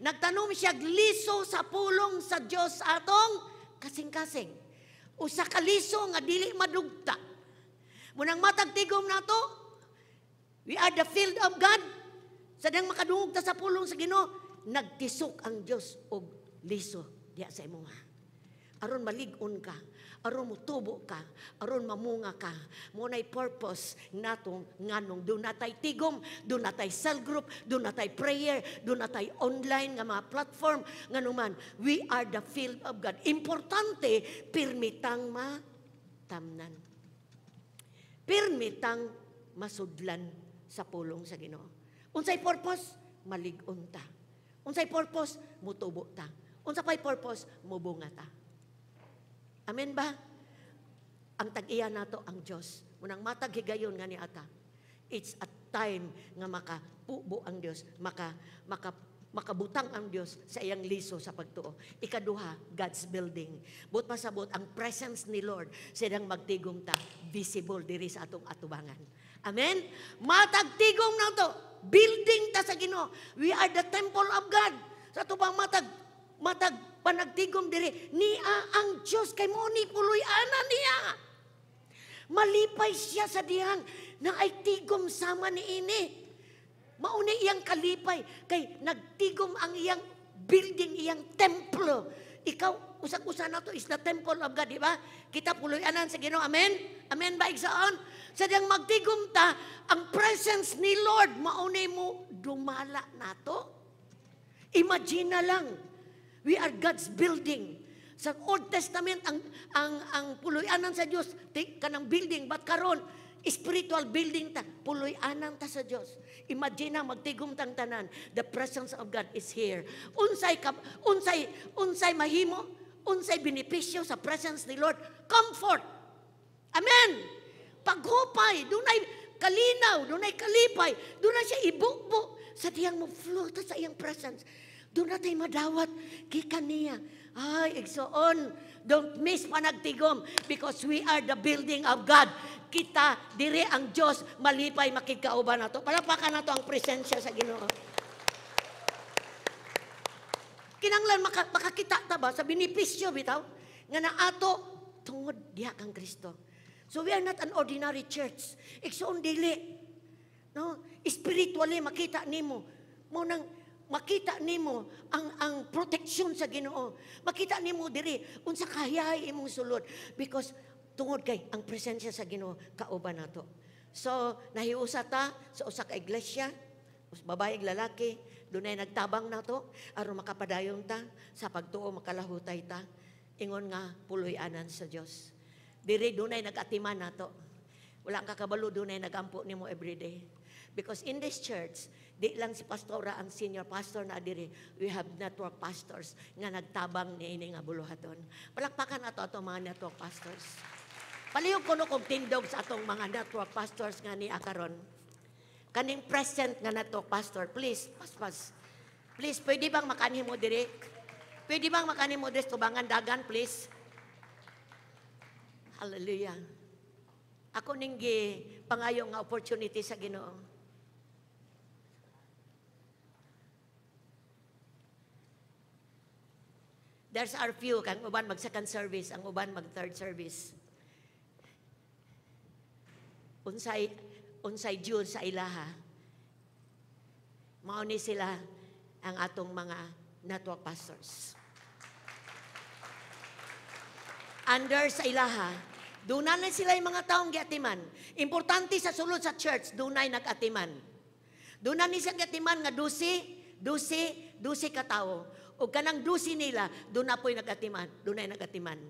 Nagtanom siya liso sa pulong sa Dios atong kasing-kasing. Usa ka liso nga dili madugta. Munang matagtigom nato, we are the field of God. Sadang makadungog ta sa pulong sa Ginoo, nagtisok ang Dios og liso diya sa imo. Aron malig-on ka, aron mo tubo ka, aron mamunga ka. Muna'y purpose natong nganong doon natay tigom, doon natay cell group, doon natay prayer, doon natay online nga mga platform, nganuman, we are the field of God. Importante, pirmitang matamnan. Pirmitang masudlan sa pulong sa Ginoo. Unsay purpose? Malig-on ta. Unsay purpose? Mutubo ta. Unsa pay purpose? Mubunga ta. Amen ba? Ang tag-iya nato ang Dios. Munang matag higayon nga ni ata. It's a time nga makapubo ang Dios, makabutang ang Dios sa iyang liso sa pagtuo. Ikaduha, God's building. But pasabot ang presence ni Lord sidang magtigom ta, visible diri sa atong atubangan. Amen? Matagtigom na to. Building ta sa Ginoo. We are the temple of God. Sa tubang matag panagtigom diri niya ang Dios kay mo ni puloy-anan niya. Malipay siya sa dihang na ay tigom sama ni ini. Mauna iyang kalipay kay nagtigom ang iyang building, iyang templo. Ikaw, usag-usa na to is the temple of God, di ba? Kita puloy-anan sa Ginoo. Amen? Amen ba igsaon? Sa diyang magtigom ta, ang presence ni Lord, maunay mo dumala na to. Imagine na lang, we are God's building. Sa Old Testament, ang puloy-anan sa Diyos, kanang building, but karon spiritual building ta, puloy-anan ta sa Diyos. Imagine na, magtigom tang tanan, the presence of God is here. Unsay mahimo, unsay benepisyo sa presence ni Lord, comfort. Amen. Paghupay, dunay kalinaw, dunay kalipay, dunay siya ibukbo sa diyang mo float sa iyang presence. Doon natin madawat gikan niya. Ay, igsoon, don't miss panagtigom because we are the building of God. Kita, dire ang Diyos, malipay makikauban na to. Palapakan na to ang presensya sa Ginoo. Kinanglan makakita ta ba sa benepisyo bitaw nga na ato tungod diha kang Kristo. So we are not an ordinary church. Igsoon dili. No, spiritually makita nimo mo nang makita nimo ang protection sa Ginoo. Makita nimo diri unsa kahayahay imong sulod because tungod kay ang presensya sa Ginoo kauban nato. So nahiusa ta sa usa ka iglesia, babae ug lalaki, dunay nagtabang nato aron makapadayon ta sa pagtuo makalahutay ta ingon nga puloy-anan sa Dios. Diri dunay nagatiman nato. Wala ka kabalo dunay nagampo nimo everyday. Because in this church, di lang si pastora ang senior pastor na diri. We have network pastors nga nagtabang niini nga buluhaton. Palakpakan ato mga network pastors. Palihog kuno kog tindog sa atong mga network pastors nga ni akaron. Kaning present nga network pastor, please, paspas. Please, pwede bang makanhi mo diri? Pwede bang makanhi mo diri tubangan dagan, please? Hallelujah. Ako ning pangayo nga opportunity sa Ginoo. There's our few, kang uban mag second service, ang uban mag third service. Unsay June sa ilaha. Mao ni sila ang atong mga network pastors. Under sa ilaha, dunay na sila yung mga taong giatiman. Importante sa sulod sa church, dunay nag-atiman. Dunay ni sa giatiman nga 12 ka tawo. O kanang 12 nila, doon na po'y nagatiman. Doon na nagatiman.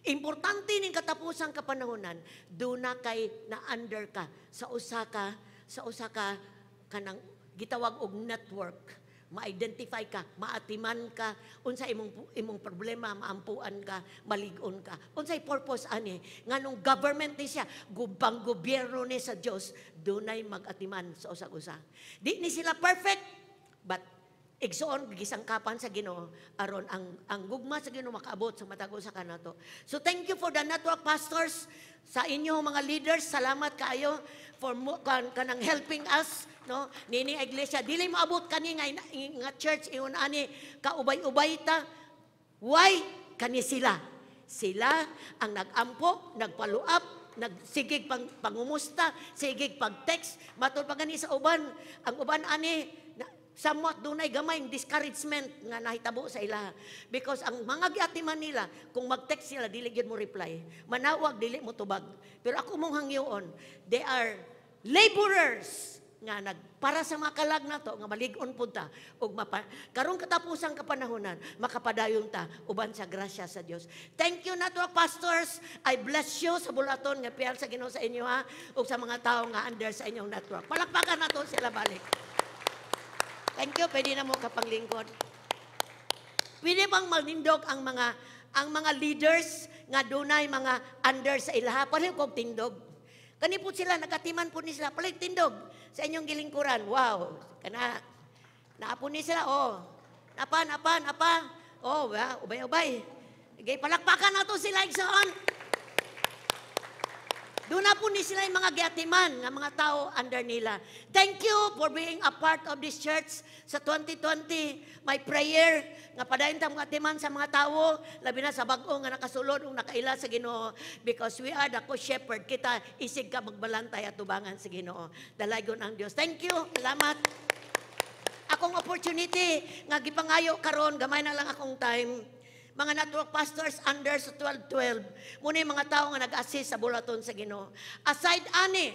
Importante ning katapusang kapanahonan, doon na kay na-under ka sa usa ka kanang gitawag og network. Ma-identify ka, maatiman ka, unsa imong problema, maampuan ka, malig-on ka. Unsay purpose ani? Nganong government ni siya, gubang gobyerno ni sa Dios, dunay mag-atiman sa usa-usa. Di ni sila perfect, but igsoon gisangkapan sa Ginoo aron ang gugma sa Ginoo makaabot sa matag usa kanato. So thank you for the network pastors, sa inyo mga leaders, salamat kaayo for kanang helping us, no? Nini iglesia dili maabot kani nga church ingon ani kaubay-ubay ta. Why? Kani sila ang nag-ampo, nagpaluap, nagsigig pangumusta, sigig pag-text, matod pa gani sa uban. Ang uban ani somewhat dunay gamayng discouragement nga nahitabo sa ila. Because ang mga giatiman nila, kung mag-text sila, dili gyud mo reply. Manawag, dili mo tubag. Pero ako mong hangyoon, they are laborers nga para sa mga kalag na to, nga malig-on po ta, karong katapusang kapanahonan, makapadayon ta, uban sa grasya sa Dios. Thank you, Network Pastors. I bless you sa bulaton nga piyal sa Ginoo sa inyo, ha, o sa mga tao nga under sa inyong network. Palakpakan na to sila balik. Thank you, pwede na mo kapanglingkod. Pwede bang malindog ang mga leaders nga dunay mga under sa ilaha, pareho kog tindog. Kani po sila, nagatiman po ni sila, palit tindog sa inyong gilingkuran. Wow, naapo ni sila, napa, ubay. Okay, palakpakan na to sila, igsoon. Doon na po ni sila yung mga giatiman, nga mga tao under nila. Thank you for being a part of this church sa 2020. My prayer, nga padayon ta mga atiman sa mga tao, labi na sa bag-o nga nakasulod o nakaila sa Ginoo, because we are the co-shepherd. Kita isig ka magbalantay at tubangan sa Ginoo. Dalaygon ang Dios. Thank you. Salamat. Akong opportunity nga gipangayo karon, gamay na lang akong time. Mga network pastors under sa 12-12, muna yung mga tao nga nag-assist sa bulaton sa Ginoo. Aside ani,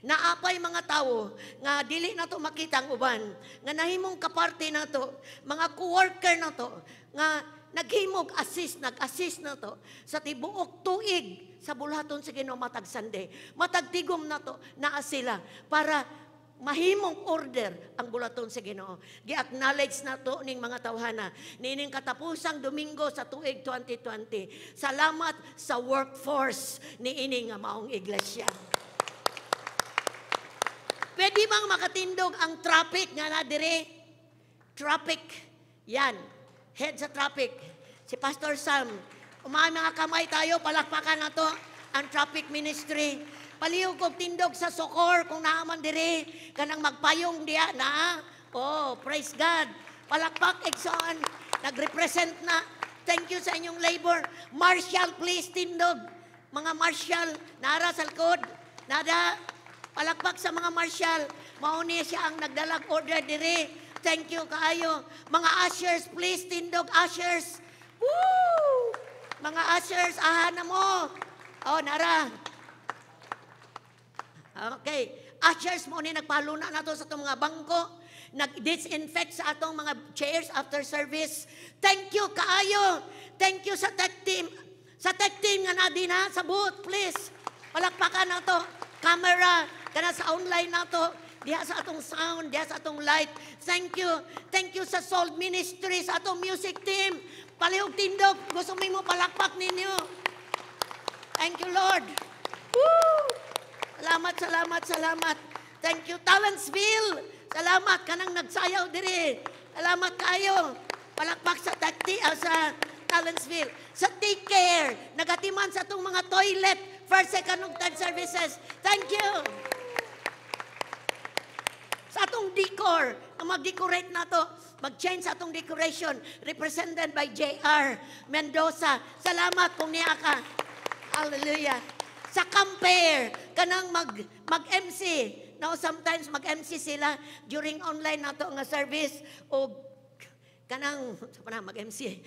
naapay mga tao nga dili na to makita ang uban, nga nahimong kaparte na to, mga co-worker na to, nga naghimog nag-assist na to sa tibuok tuig sa bulaton sa Ginoo matag Sunday. Matag tigom na to, naa sila para mahimong order ang bulaton sa Ginoo. Gi-acknowledge na to ning mga tawhana nining katapusang Domingo sa tuig 2020. Salamat sa workforce ni ini nga maong iglesia. Pwede bang makatindog ang traffic nga na dire? Traffic. Yan. Head sa traffic. Si Pastor Sam. Umay mga kamay tayo, palakpakan na to ang traffic ministry. Palihog kog tindog sa Sokor kung naaman dire kanang magpayong diya na. Oh, praise God. Palakpak Exxon, nagrepresent na. Thank you sa inyong labor. Marshall, please tindog. Mga Marshall, nara sa likod. Nada. Palakpak sa mga Marshall. Mauni siya ang nagdalag order dire. Thank you kaayo. Mga ushers, please tindog ushers. Woo! Mga ushers, ahana mo. Oh, nara. Okay. Ushers mo ni nagpaluna na to sa itong mga bangko. Nag-disinfect sa atong mga chairs after service. Thank you, kaayo. Thank you sa tech team. Sa tech team nga na din ha, sa booth, please. Palakpakan na to. Camera, kana sa online na to. Diha sa atong sound, diha sa atong light. Thank you. Thank you sa Soul Ministry, sa atong music team. Palihog tindog. Gusto mo palakpak ninyo. Thank you, Lord. Woo! Salamat. Thank you, Talentsville. Salamat kanang nagsayaw diri. Salamat kayo. Palakpak sa sa Talentsville. Sa Take Care, nagatiman sa itong mga toilet, first, second, and third services. Thank you. Sa atong decor, mag-decorate na to, mag-change sa atong decoration, represented by J.R. Mendoza. Salamat kung niya ka. Hallelujah. Sa Compare, kanang mag-MC. Now, sometimes mag-MC sila during online na to nga service o kanang, mag-MC,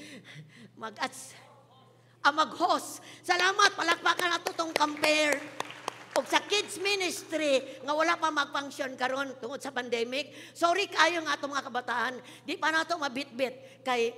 mag-host. Salamat, palakpakan na to tong Compare. O sa kids ministry, nga wala pa mag-function karon tungod sa pandemic. Sorry kayo nga itong mga kabataan, di pa na ito mabit-bit kay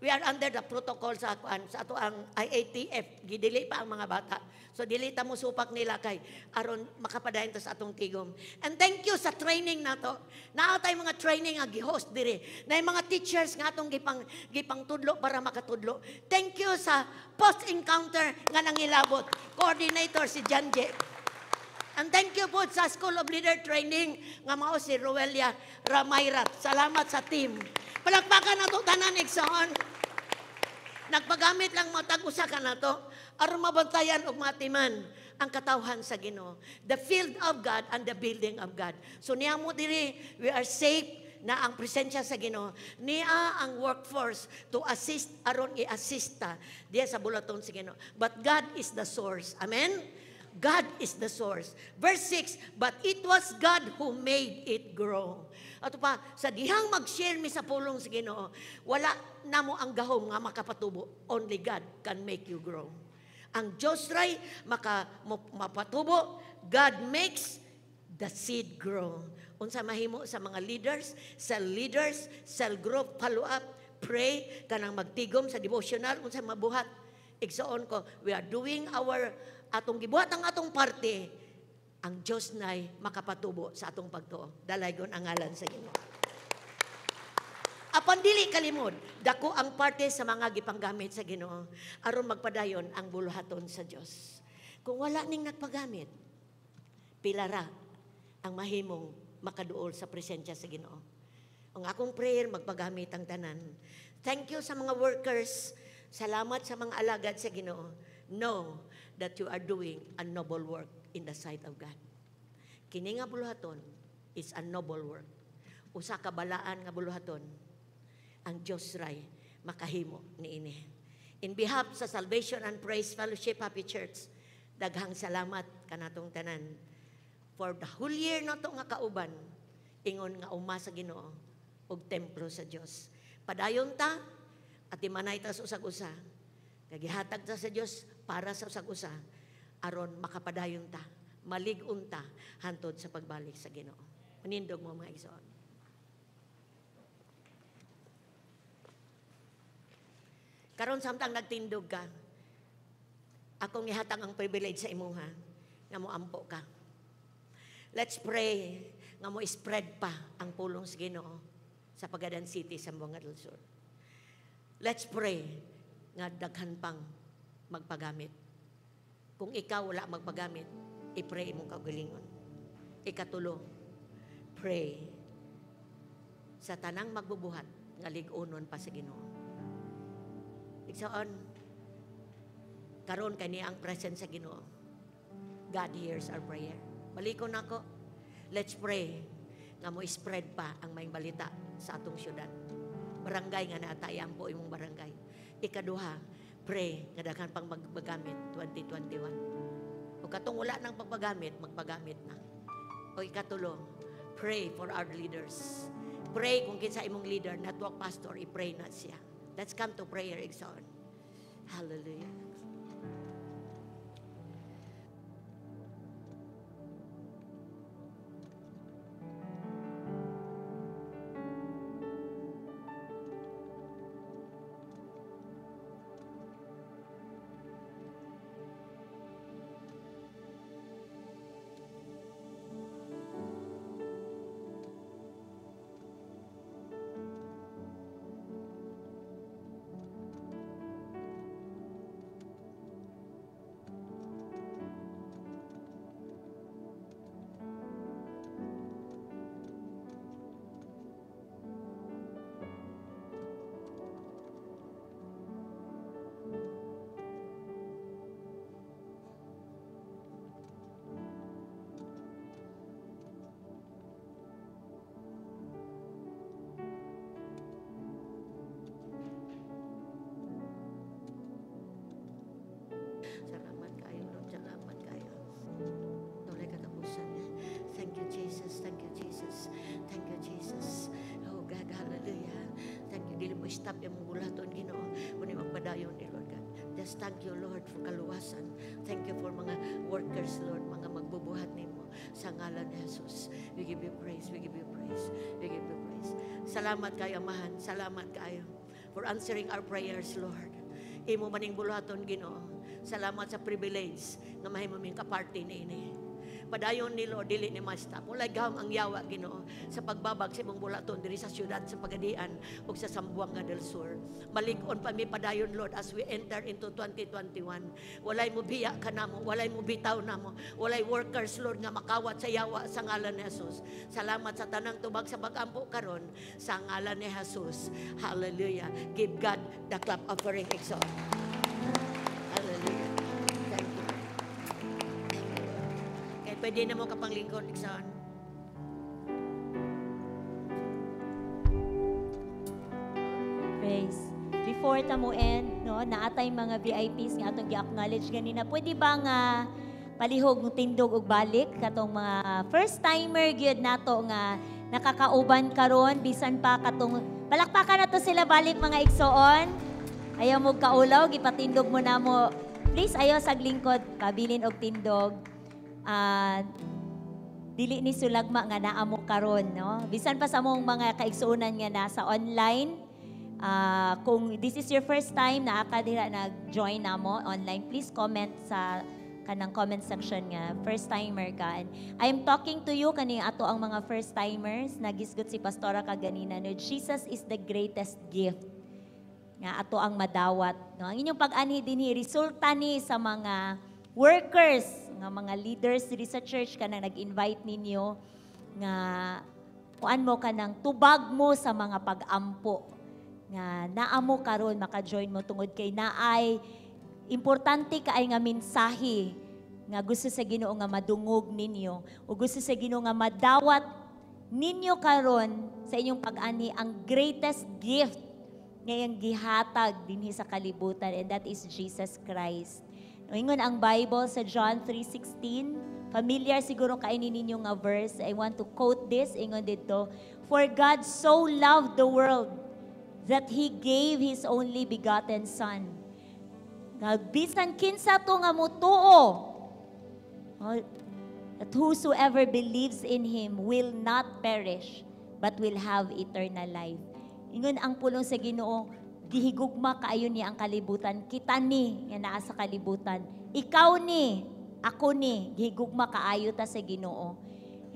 we are under the protocol sa ato ang IATF. Gidili pa ang mga bata. So dilita mo supak nila kay aron makapadayon to sa atong tigom. And thank you sa training na to. Naatay mga training nga gi-host diri. Na yung mga teachers nga atong gipang tudlo para makatudlo. Thank you sa post-encounter nga nangilabot. Coordinator si Janje. And thank you po sa School of Leader Training nga mao si Roelia Ramayrat. Salamat sa team. Palakpakan na to tanan igsoon. Nagpagamit lang matag-usa ka na to aron mabantayan og matiman ang katawhan sa Ginoo. The field of God and the building of God. So niya mo diri, we are safe na ang presensya sa Ginoo. Niya ang workforce to assist aron i-assista diya sa bulaton sa Ginoo. But God is the source. Amen. God is the source. Verse 6, but it was God who made it grow. Ato pa, sa dihang mag-share mi sa pulong sa Ginoo, wala namo ang gahom nga makapatubo. Only God can make you grow. Ang Diyos ray mapatubo, God makes the seed grow. Unsa mahimo sa mga leaders, cell group, follow up, pray, kanang magtigom sa devotional, unsa mabuhat. Igsoon ko, we are doing our atong gibuhat ang atong parte, ang Diyos na'y makapatubo sa atong pagtuo. Dalaygon ang ngalan sa Ginoo. Apan dili kalimod, dako ang parte sa mga gipanggamit sa Ginoo aron magpadayon ang buluhaton sa Dios. Kung wala ning nagpagamit, pilara ang mahimong makaduol sa presensya sa Ginoo. Ang akong prayer magpagamit ang tanan. Thank you sa mga workers. Salamat sa mga alagad sa Ginoo. Know that you are doing a noble work in the sight of God. Kini nga buluhaton is a noble work. Usa ka balaan nga buluhaton ang Dios ray makahimo niini. In behalf sa Salvation and Praise Fellowship Happy Church, daghang salamat kanatong tanan for the whole year nato nga kauban ingon nga uma sa Ginoo ug templo sa Dios. Padayon ta at imanay ta sa usag-usa. Kagihatag ta sa Dios para sa usag-usa aron makapadayon ta, malig-on ta hantod sa pagbalik sa Ginoo. Manindog mo mga igsoon. Karon samtang nagtindog ka, akong ihatag ang privilege sa imuha nga moampo ka. Let's pray nga mo spread pa ang pulong sa Ginoo sa Pagadan City, Zamboanga del Sur. Let's pray nga daghan pang magpagamit. Kung ikaw wala magpagamit, i-pray mong kaugalingon. Ikatulo, pray sa tanang magbubuhat nga lig-unon pa sa Ginoo. Igsoon, karon kani ang presence sa Ginoo. God hears our prayer. Balikon nako. Let's pray nga mo spread pa ang maayong balita sa atong syudad. Barangay nga naatayan po imong barangay. Ikaduha, pray nga daghan pang magpagamit 2021. O katong wala nang pagpagamit, magpagamit na. O ikatulo, pray for our leaders. Pray kung kinsa imong leader, network pastor, i-pray na siya. Let's come to prayer, Exxon. Hallelujah. Salamat kayo, Lord. Salamat kayo. Tulay katapusan. Thank you, Jesus. Thank you, Jesus. Thank you, Jesus. Oh, God, hallelujah. Thank you. Dili mo stop yung bulaton, Ginoo. Kung magpadayon ni Lord God. Just thank you, Lord, for kaluwasan. Thank you for mga workers, Lord, mga magbubuhat nimo sa ngalan ni Jesus. We give you praise. We give you praise. We give you praise. Salamat kayo, Amahan. Salamat kayo for answering our prayers, Lord. Imo maning bulaton, Ginoo. Salamat sa privilege nga mahimo ming kaparty niini. Padayon ni Lord dili ni Master. Walay gahom ang yawa, Ginoo, sa pagbabag sa imong bulaton diri sa syudad sa Pagadian ug sa Zamboanga del Sur. Malig-on pa mi padayon, Lord, as we enter into 2021. Walay mo biya kanamo, walay mo bitaw namo, walay workers, Lord, nga makawat sa yawa sa ngalan ni Jesus. Salamat sa tanang tubag sa pag-ampo karon sa ngalan ni Jesus. Hallelujah. Give God the clap offering, exalt. Hallelujah. Thank you. Thank you. Kaya pwede na mo kapanglingkod, Iksan. Praise. Before ta mo end, no, naatay mga VIPs nga atong gi-acknowledge ganina. Pwede ba nga palihog ng tindog ug balik katong mga first timer gyud nato nga nakakauban karon bisan pa katong palakpakan nato sila balik mga igsoon. Ayaw mo kaulaw gipatindog mo na mo. Please ayaw sa lingkod pabilin og tindog. Dili ni sulagma nga naa mo karon, no? Bisan pa sa mong mga kaigsuonan nga nasa online. Kung this is your first time na akadira nag-join na mo online, please comment sa kanang comment section nga first timer ka. And I am talking to you kani ato ang mga first timers. Nagisgot si Pastora kaganina no, Jesus is the greatest gift nga ato ang madawat, no? Ang inyong pag-anhi dinhi resulta ni sa mga workers, nga mga leaders diri sa church kanang nag-invite ninyo nga kuan mo kanang tubag mo sa mga pag-ampo nga naa mo karon maka-join mo tungod kay naay importante kaay nga mensahe nga gusto sa Ginoo nga madungog ninyo o gusto sa Ginoo nga madawat ninyo karon sa inyong pag-ani ang greatest gift nga iyang gihatag dinhi sa kalibutan, and that is Jesus Christ. Ingon ang Bible sa John 3:16. Familiar siguro kainin ninyo nga verse. I want to quote this. Ingon dito, "For God so loved the world that He gave His only begotten Son." Nga bisan kinsa to nga mutuo, that whosoever believes in Him will not perish, but will have eternal life. Ingon ang pulong sa Ginoo, gihigugma kaayo ni ang kalibutan. Kita ni nga naa sa kalibutan. Ikaw ni, ako ni, gihigugma kaayo ta sa Ginoo.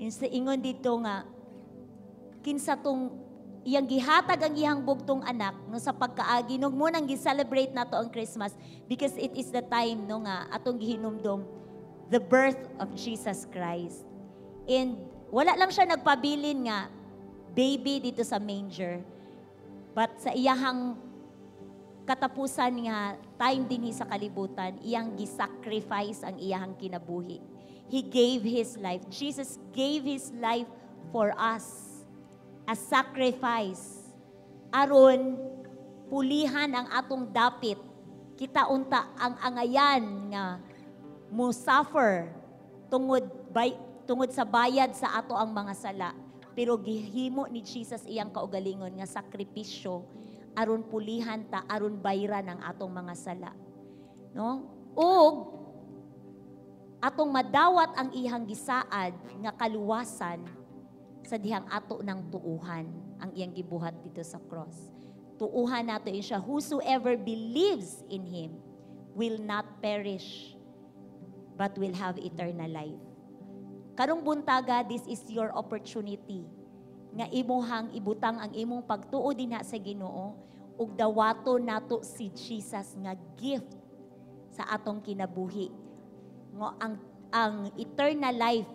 Ingon dito nga, kinsa tong iyang gihatag ang iyang bugtong anak no sa pagkaagi no mo nang gi-celebrate nato ang Christmas because it is the time no nga atong gihinumdom the birth of Jesus Christ. And wala lang siya nagpabilin nga baby dito sa manger. But sa iyahang katapusan nga time dinhi sa kalibutan, iyang gisacrifice ang iyahang kinabuhi. He gave His life. Jesus gave His life for us as sacrifice. Aron pulihan ang atong dapit. Kita unta ang angayan nga mo suffer tungod sa bayad sa ato ang mga sala. Pero gihimo ni Jesus iyang kaugalingon nga sakripisyo aron pulihan ta, aron bayran ang atong mga sala. No? Ug atong madawat ang ihang gisaad nga kaluwasan sa dihang ato ng tuuhan ang iyang gibuhat dito sa cross. Tuuhan nato siya, whosoever believes in Him will not perish but will have eternal life. Karong buntaga, this is your opportunity nga imuhang ibutang ang imong pagtuo dinha sa Ginoo ug dawato nato si Jesus nga gift sa atong kinabuhi. Ngo ang eternal life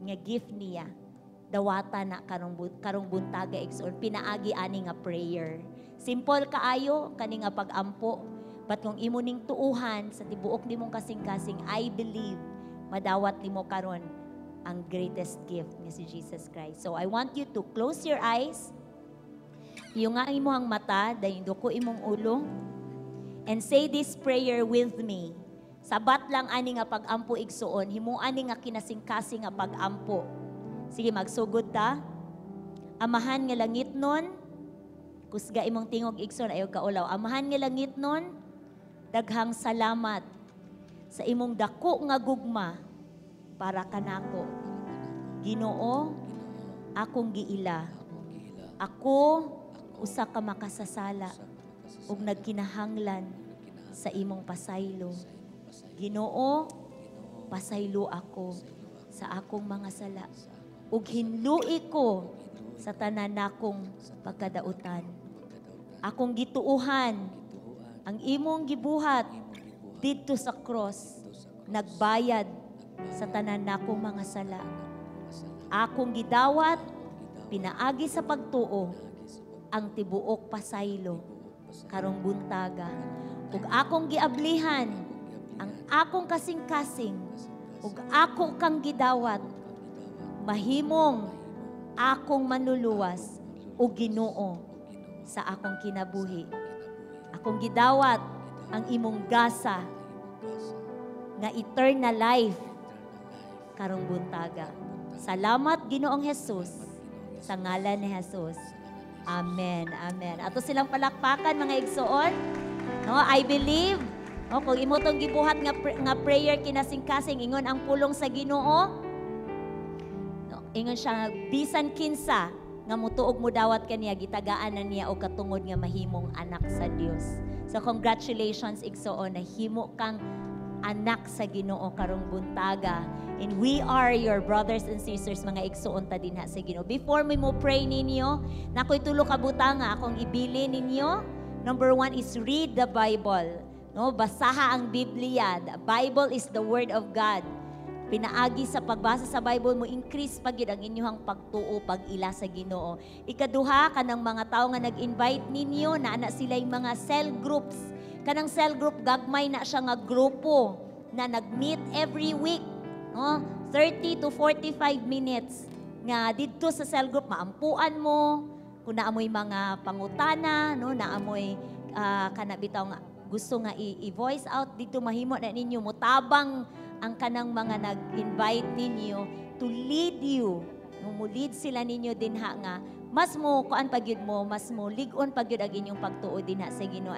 nga gift niya dawata na karong buntaga igsoon pinaagi ani nga prayer. Simple kaayo kani nga pag-ampo, but kung imo ning tuuhan sa tibuok nimong kasing-kasing, I believe madawat nimo karon ang greatest gift nga si Jesus Christ. So I want you to close your eyes, yung nga imong mata, dayon duko imong ulo, and say this prayer with me. Sabat lang ani nga pag-ampo igsuon, himo ani nga kinasing-kasing nga pag-ampo. Sige, magsugod ta. Amahan nga langit nun, kusga imong tingog igsoon ayo kaulaw. Amahan nga langit nun, daghang salamat sa imong dako nga gugma para kanako. Ginoo, akong giila. Ako usa ka makasasala ug nagkinahanglan sa imong pasaylo. Ginoo, pasaylo ako sa akong mga sala ug hinlui ko sa tanan nakong pagkadautan. Akong gituuhan ang imong gibuhat didto sa cross, nagbayad sa tanan nakong mga sala. Akong gidawat, pinaagi sa pagtuo, ang tibuok pasaylo, karong buntaga. Ug akong giablihan, ang akong kasing-kasing, ug ako kang gidawat, mahimong akong manluluwas, ug Ginoo sa akong kinabuhi. Akong gidawat, ang imong gasa, nga eternal life karong buntaga. Salamat Ginoong Jesus sa ngalan ni Jesus. Amen. Amen. Ato silang palakpakan mga igsoon. No, I believe kung imo tong gibuhat nga prayer kinasing-kasing ingon ang pulong sa Ginoo. No, ingon siya bisan kinsa nga mutuog mo dawat kaniya gitagaan na niya og katungod nga mahimong anak sa Dios. So congratulations igsoon, nahimo kang anak sa Ginoo karong buntaga. And we are your brothers and sisters mga igsoon ta dinha sa Ginoo. Before mo pray ninyo, nakoy tulo ka butang nga akong ibili ninyo. Number 1 is read the Bible. No, basaha ang Biblia. The Bible is the word of God. Pinaagi sa pagbasa sa Bible mo, increase pag yun ang inyong pagtuo, pag-ila sa Ginoo. Ikaduha, kanang mga tao nga nag-invite ninyo, na sila yung mga cell groups. Kanang cell group, gagmay na siya nga grupo na nag-meet every week. No? 30 to 45 minutes. Nga dito sa cell group, maampuan mo, kung naamoy mga pangutana, no? Naamoy kanabitaw nga, gusto nga i-voice out, dito mahimo na ninyo, mutabang ang kanang mga nag-invite ninyo to lead you. Mu-lead sila ninyo din nga, mas mo, kuan pagyud mo, mas mo, ligon pagyud ang inyong pagtuo din sa Ginoo.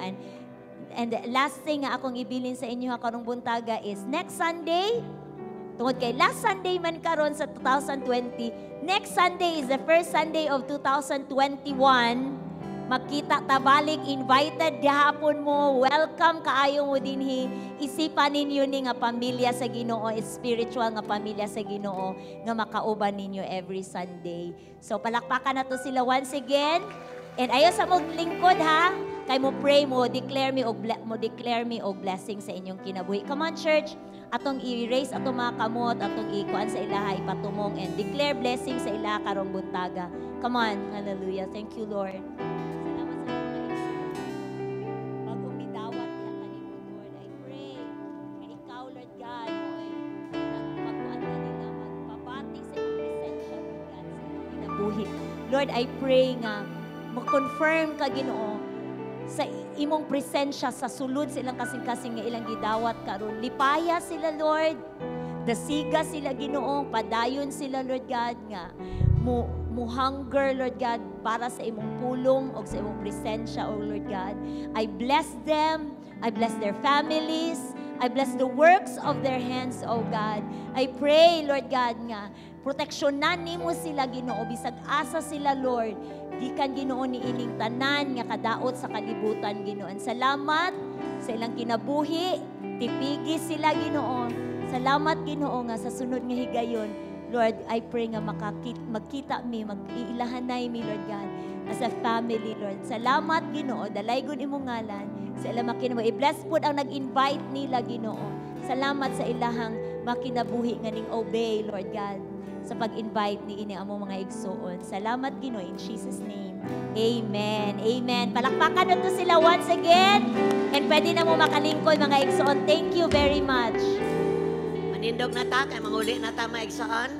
And last thing nga akong ibilin sa inyo karong buntaga is next Sunday, tungod kay last Sunday man karon sa 2020, next Sunday is the first Sunday of 2021, magkita tabalik, invited gihapon mo, welcome kaayo mo dinhi. Isipan ninyo ni nga pamilya sa Ginoo, spiritual nga pamilya sa Ginoo nga makauban ninyo every Sunday. So palakpakan nato sila once again. And ayo sa mong lingkod ha, kay mo pray mo, declare me og blessing sa inyong kinabuhi. Come on church, atong i-raise atong mga kamot, atong ikuan sa ilaha, ipatumong and declare blessing sa ilaha karong buntaga. Come on, hallelujah. Thank you Lord. Lord, I pray nga, mag-confirm ka Ginoo sa imong presensya sa sulod sa ilang kasing-kasing nga ilang gidawat karon. Lipaya sila, Lord. Dasiga sila Ginoo, padayon sila, Lord God, nga mo hunger, Lord God, para sa imong pulong o sa imong presensya, O Lord God. I bless them. I bless their families. I bless the works of their hands, O God. I pray, Lord God, nga proteksyonan nimo sila Ginoo, bisag asa sila Lord, gikan Ginoo ni ining tanan nga kadaot sa kalibutan Ginoo. Salamat sa ilang kinabuhi, tipigi sila Ginoo. Salamat Ginoo nga sa sunod nga higayon, Lord, I pray nga magkita mi, mag-iilahanay mi Lord God as a family Lord. Salamat Ginoo, dalaygon imong ngalan sa ilang makinabuhi. I-bless pud ang nag-invite nila Ginoo. Salamat sa ilahang makinabuhi nga ning obey Lord God sa pag-invite ni ini among mga igsoon. Salamat Ginoo in Jesus name. Amen. Amen. Palakpakan nato sila once again. And pwede na mo makalingkod mga igsoon. Thank you very much. Manindog na ta, kay manguli na ta mga igsoon.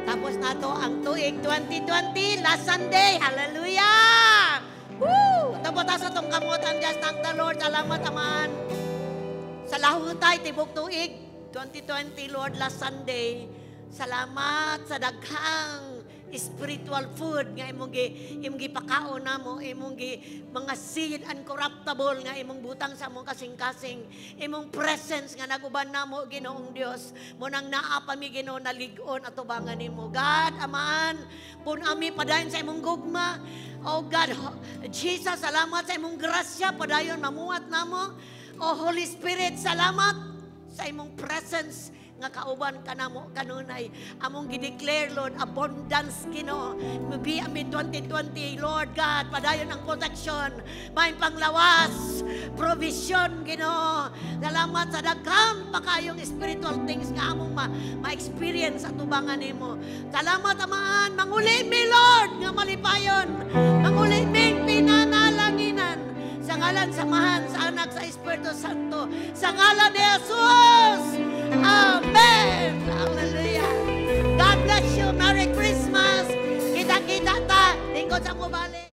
Tapos na to ang tuig 2020, last Sunday. Hallelujah! Woo! Tapos ta sa tong kamutan, just thank the Lord. Salamat aman. Sa lahutay, tibok tuig. 2020, Lord, last Sunday, salamat sa daghang spiritual food nga imong gipakaon namo, imong mga seed uncorruptible nga imong butang sa among kasing-kasing, imong presence nga naguban namo Ginoong Dios, mo nang naa pa mi Ginoo nalig-on atubangan nimo. God, aman, pun ami padayon sa imong gugma. Oh God, Jesus, salamat sa imong grasya padayon mamuhat namo. Oh Holy Spirit, salamat sa imong presence nga kauban kanamo kanunay among gideclare Lord abundance Ginoo. Maybe ami 2020 Lord God, padayon ang protection, may panglawas, provision Ginoo. Salamat sa daghang pa kayong spiritual things nga among ma-experience sa tubangan nimo. Salamat amaan, manguli mi Lord nga malipayon, manguli mi pinanalanginan sa ngalan samahan sa anak sa Espiritu Santo, sa ngalan ni Jesus. Amen. Hallelujah. God bless you. Merry Christmas. Kita-kita ta. Lingkod sa mubalik.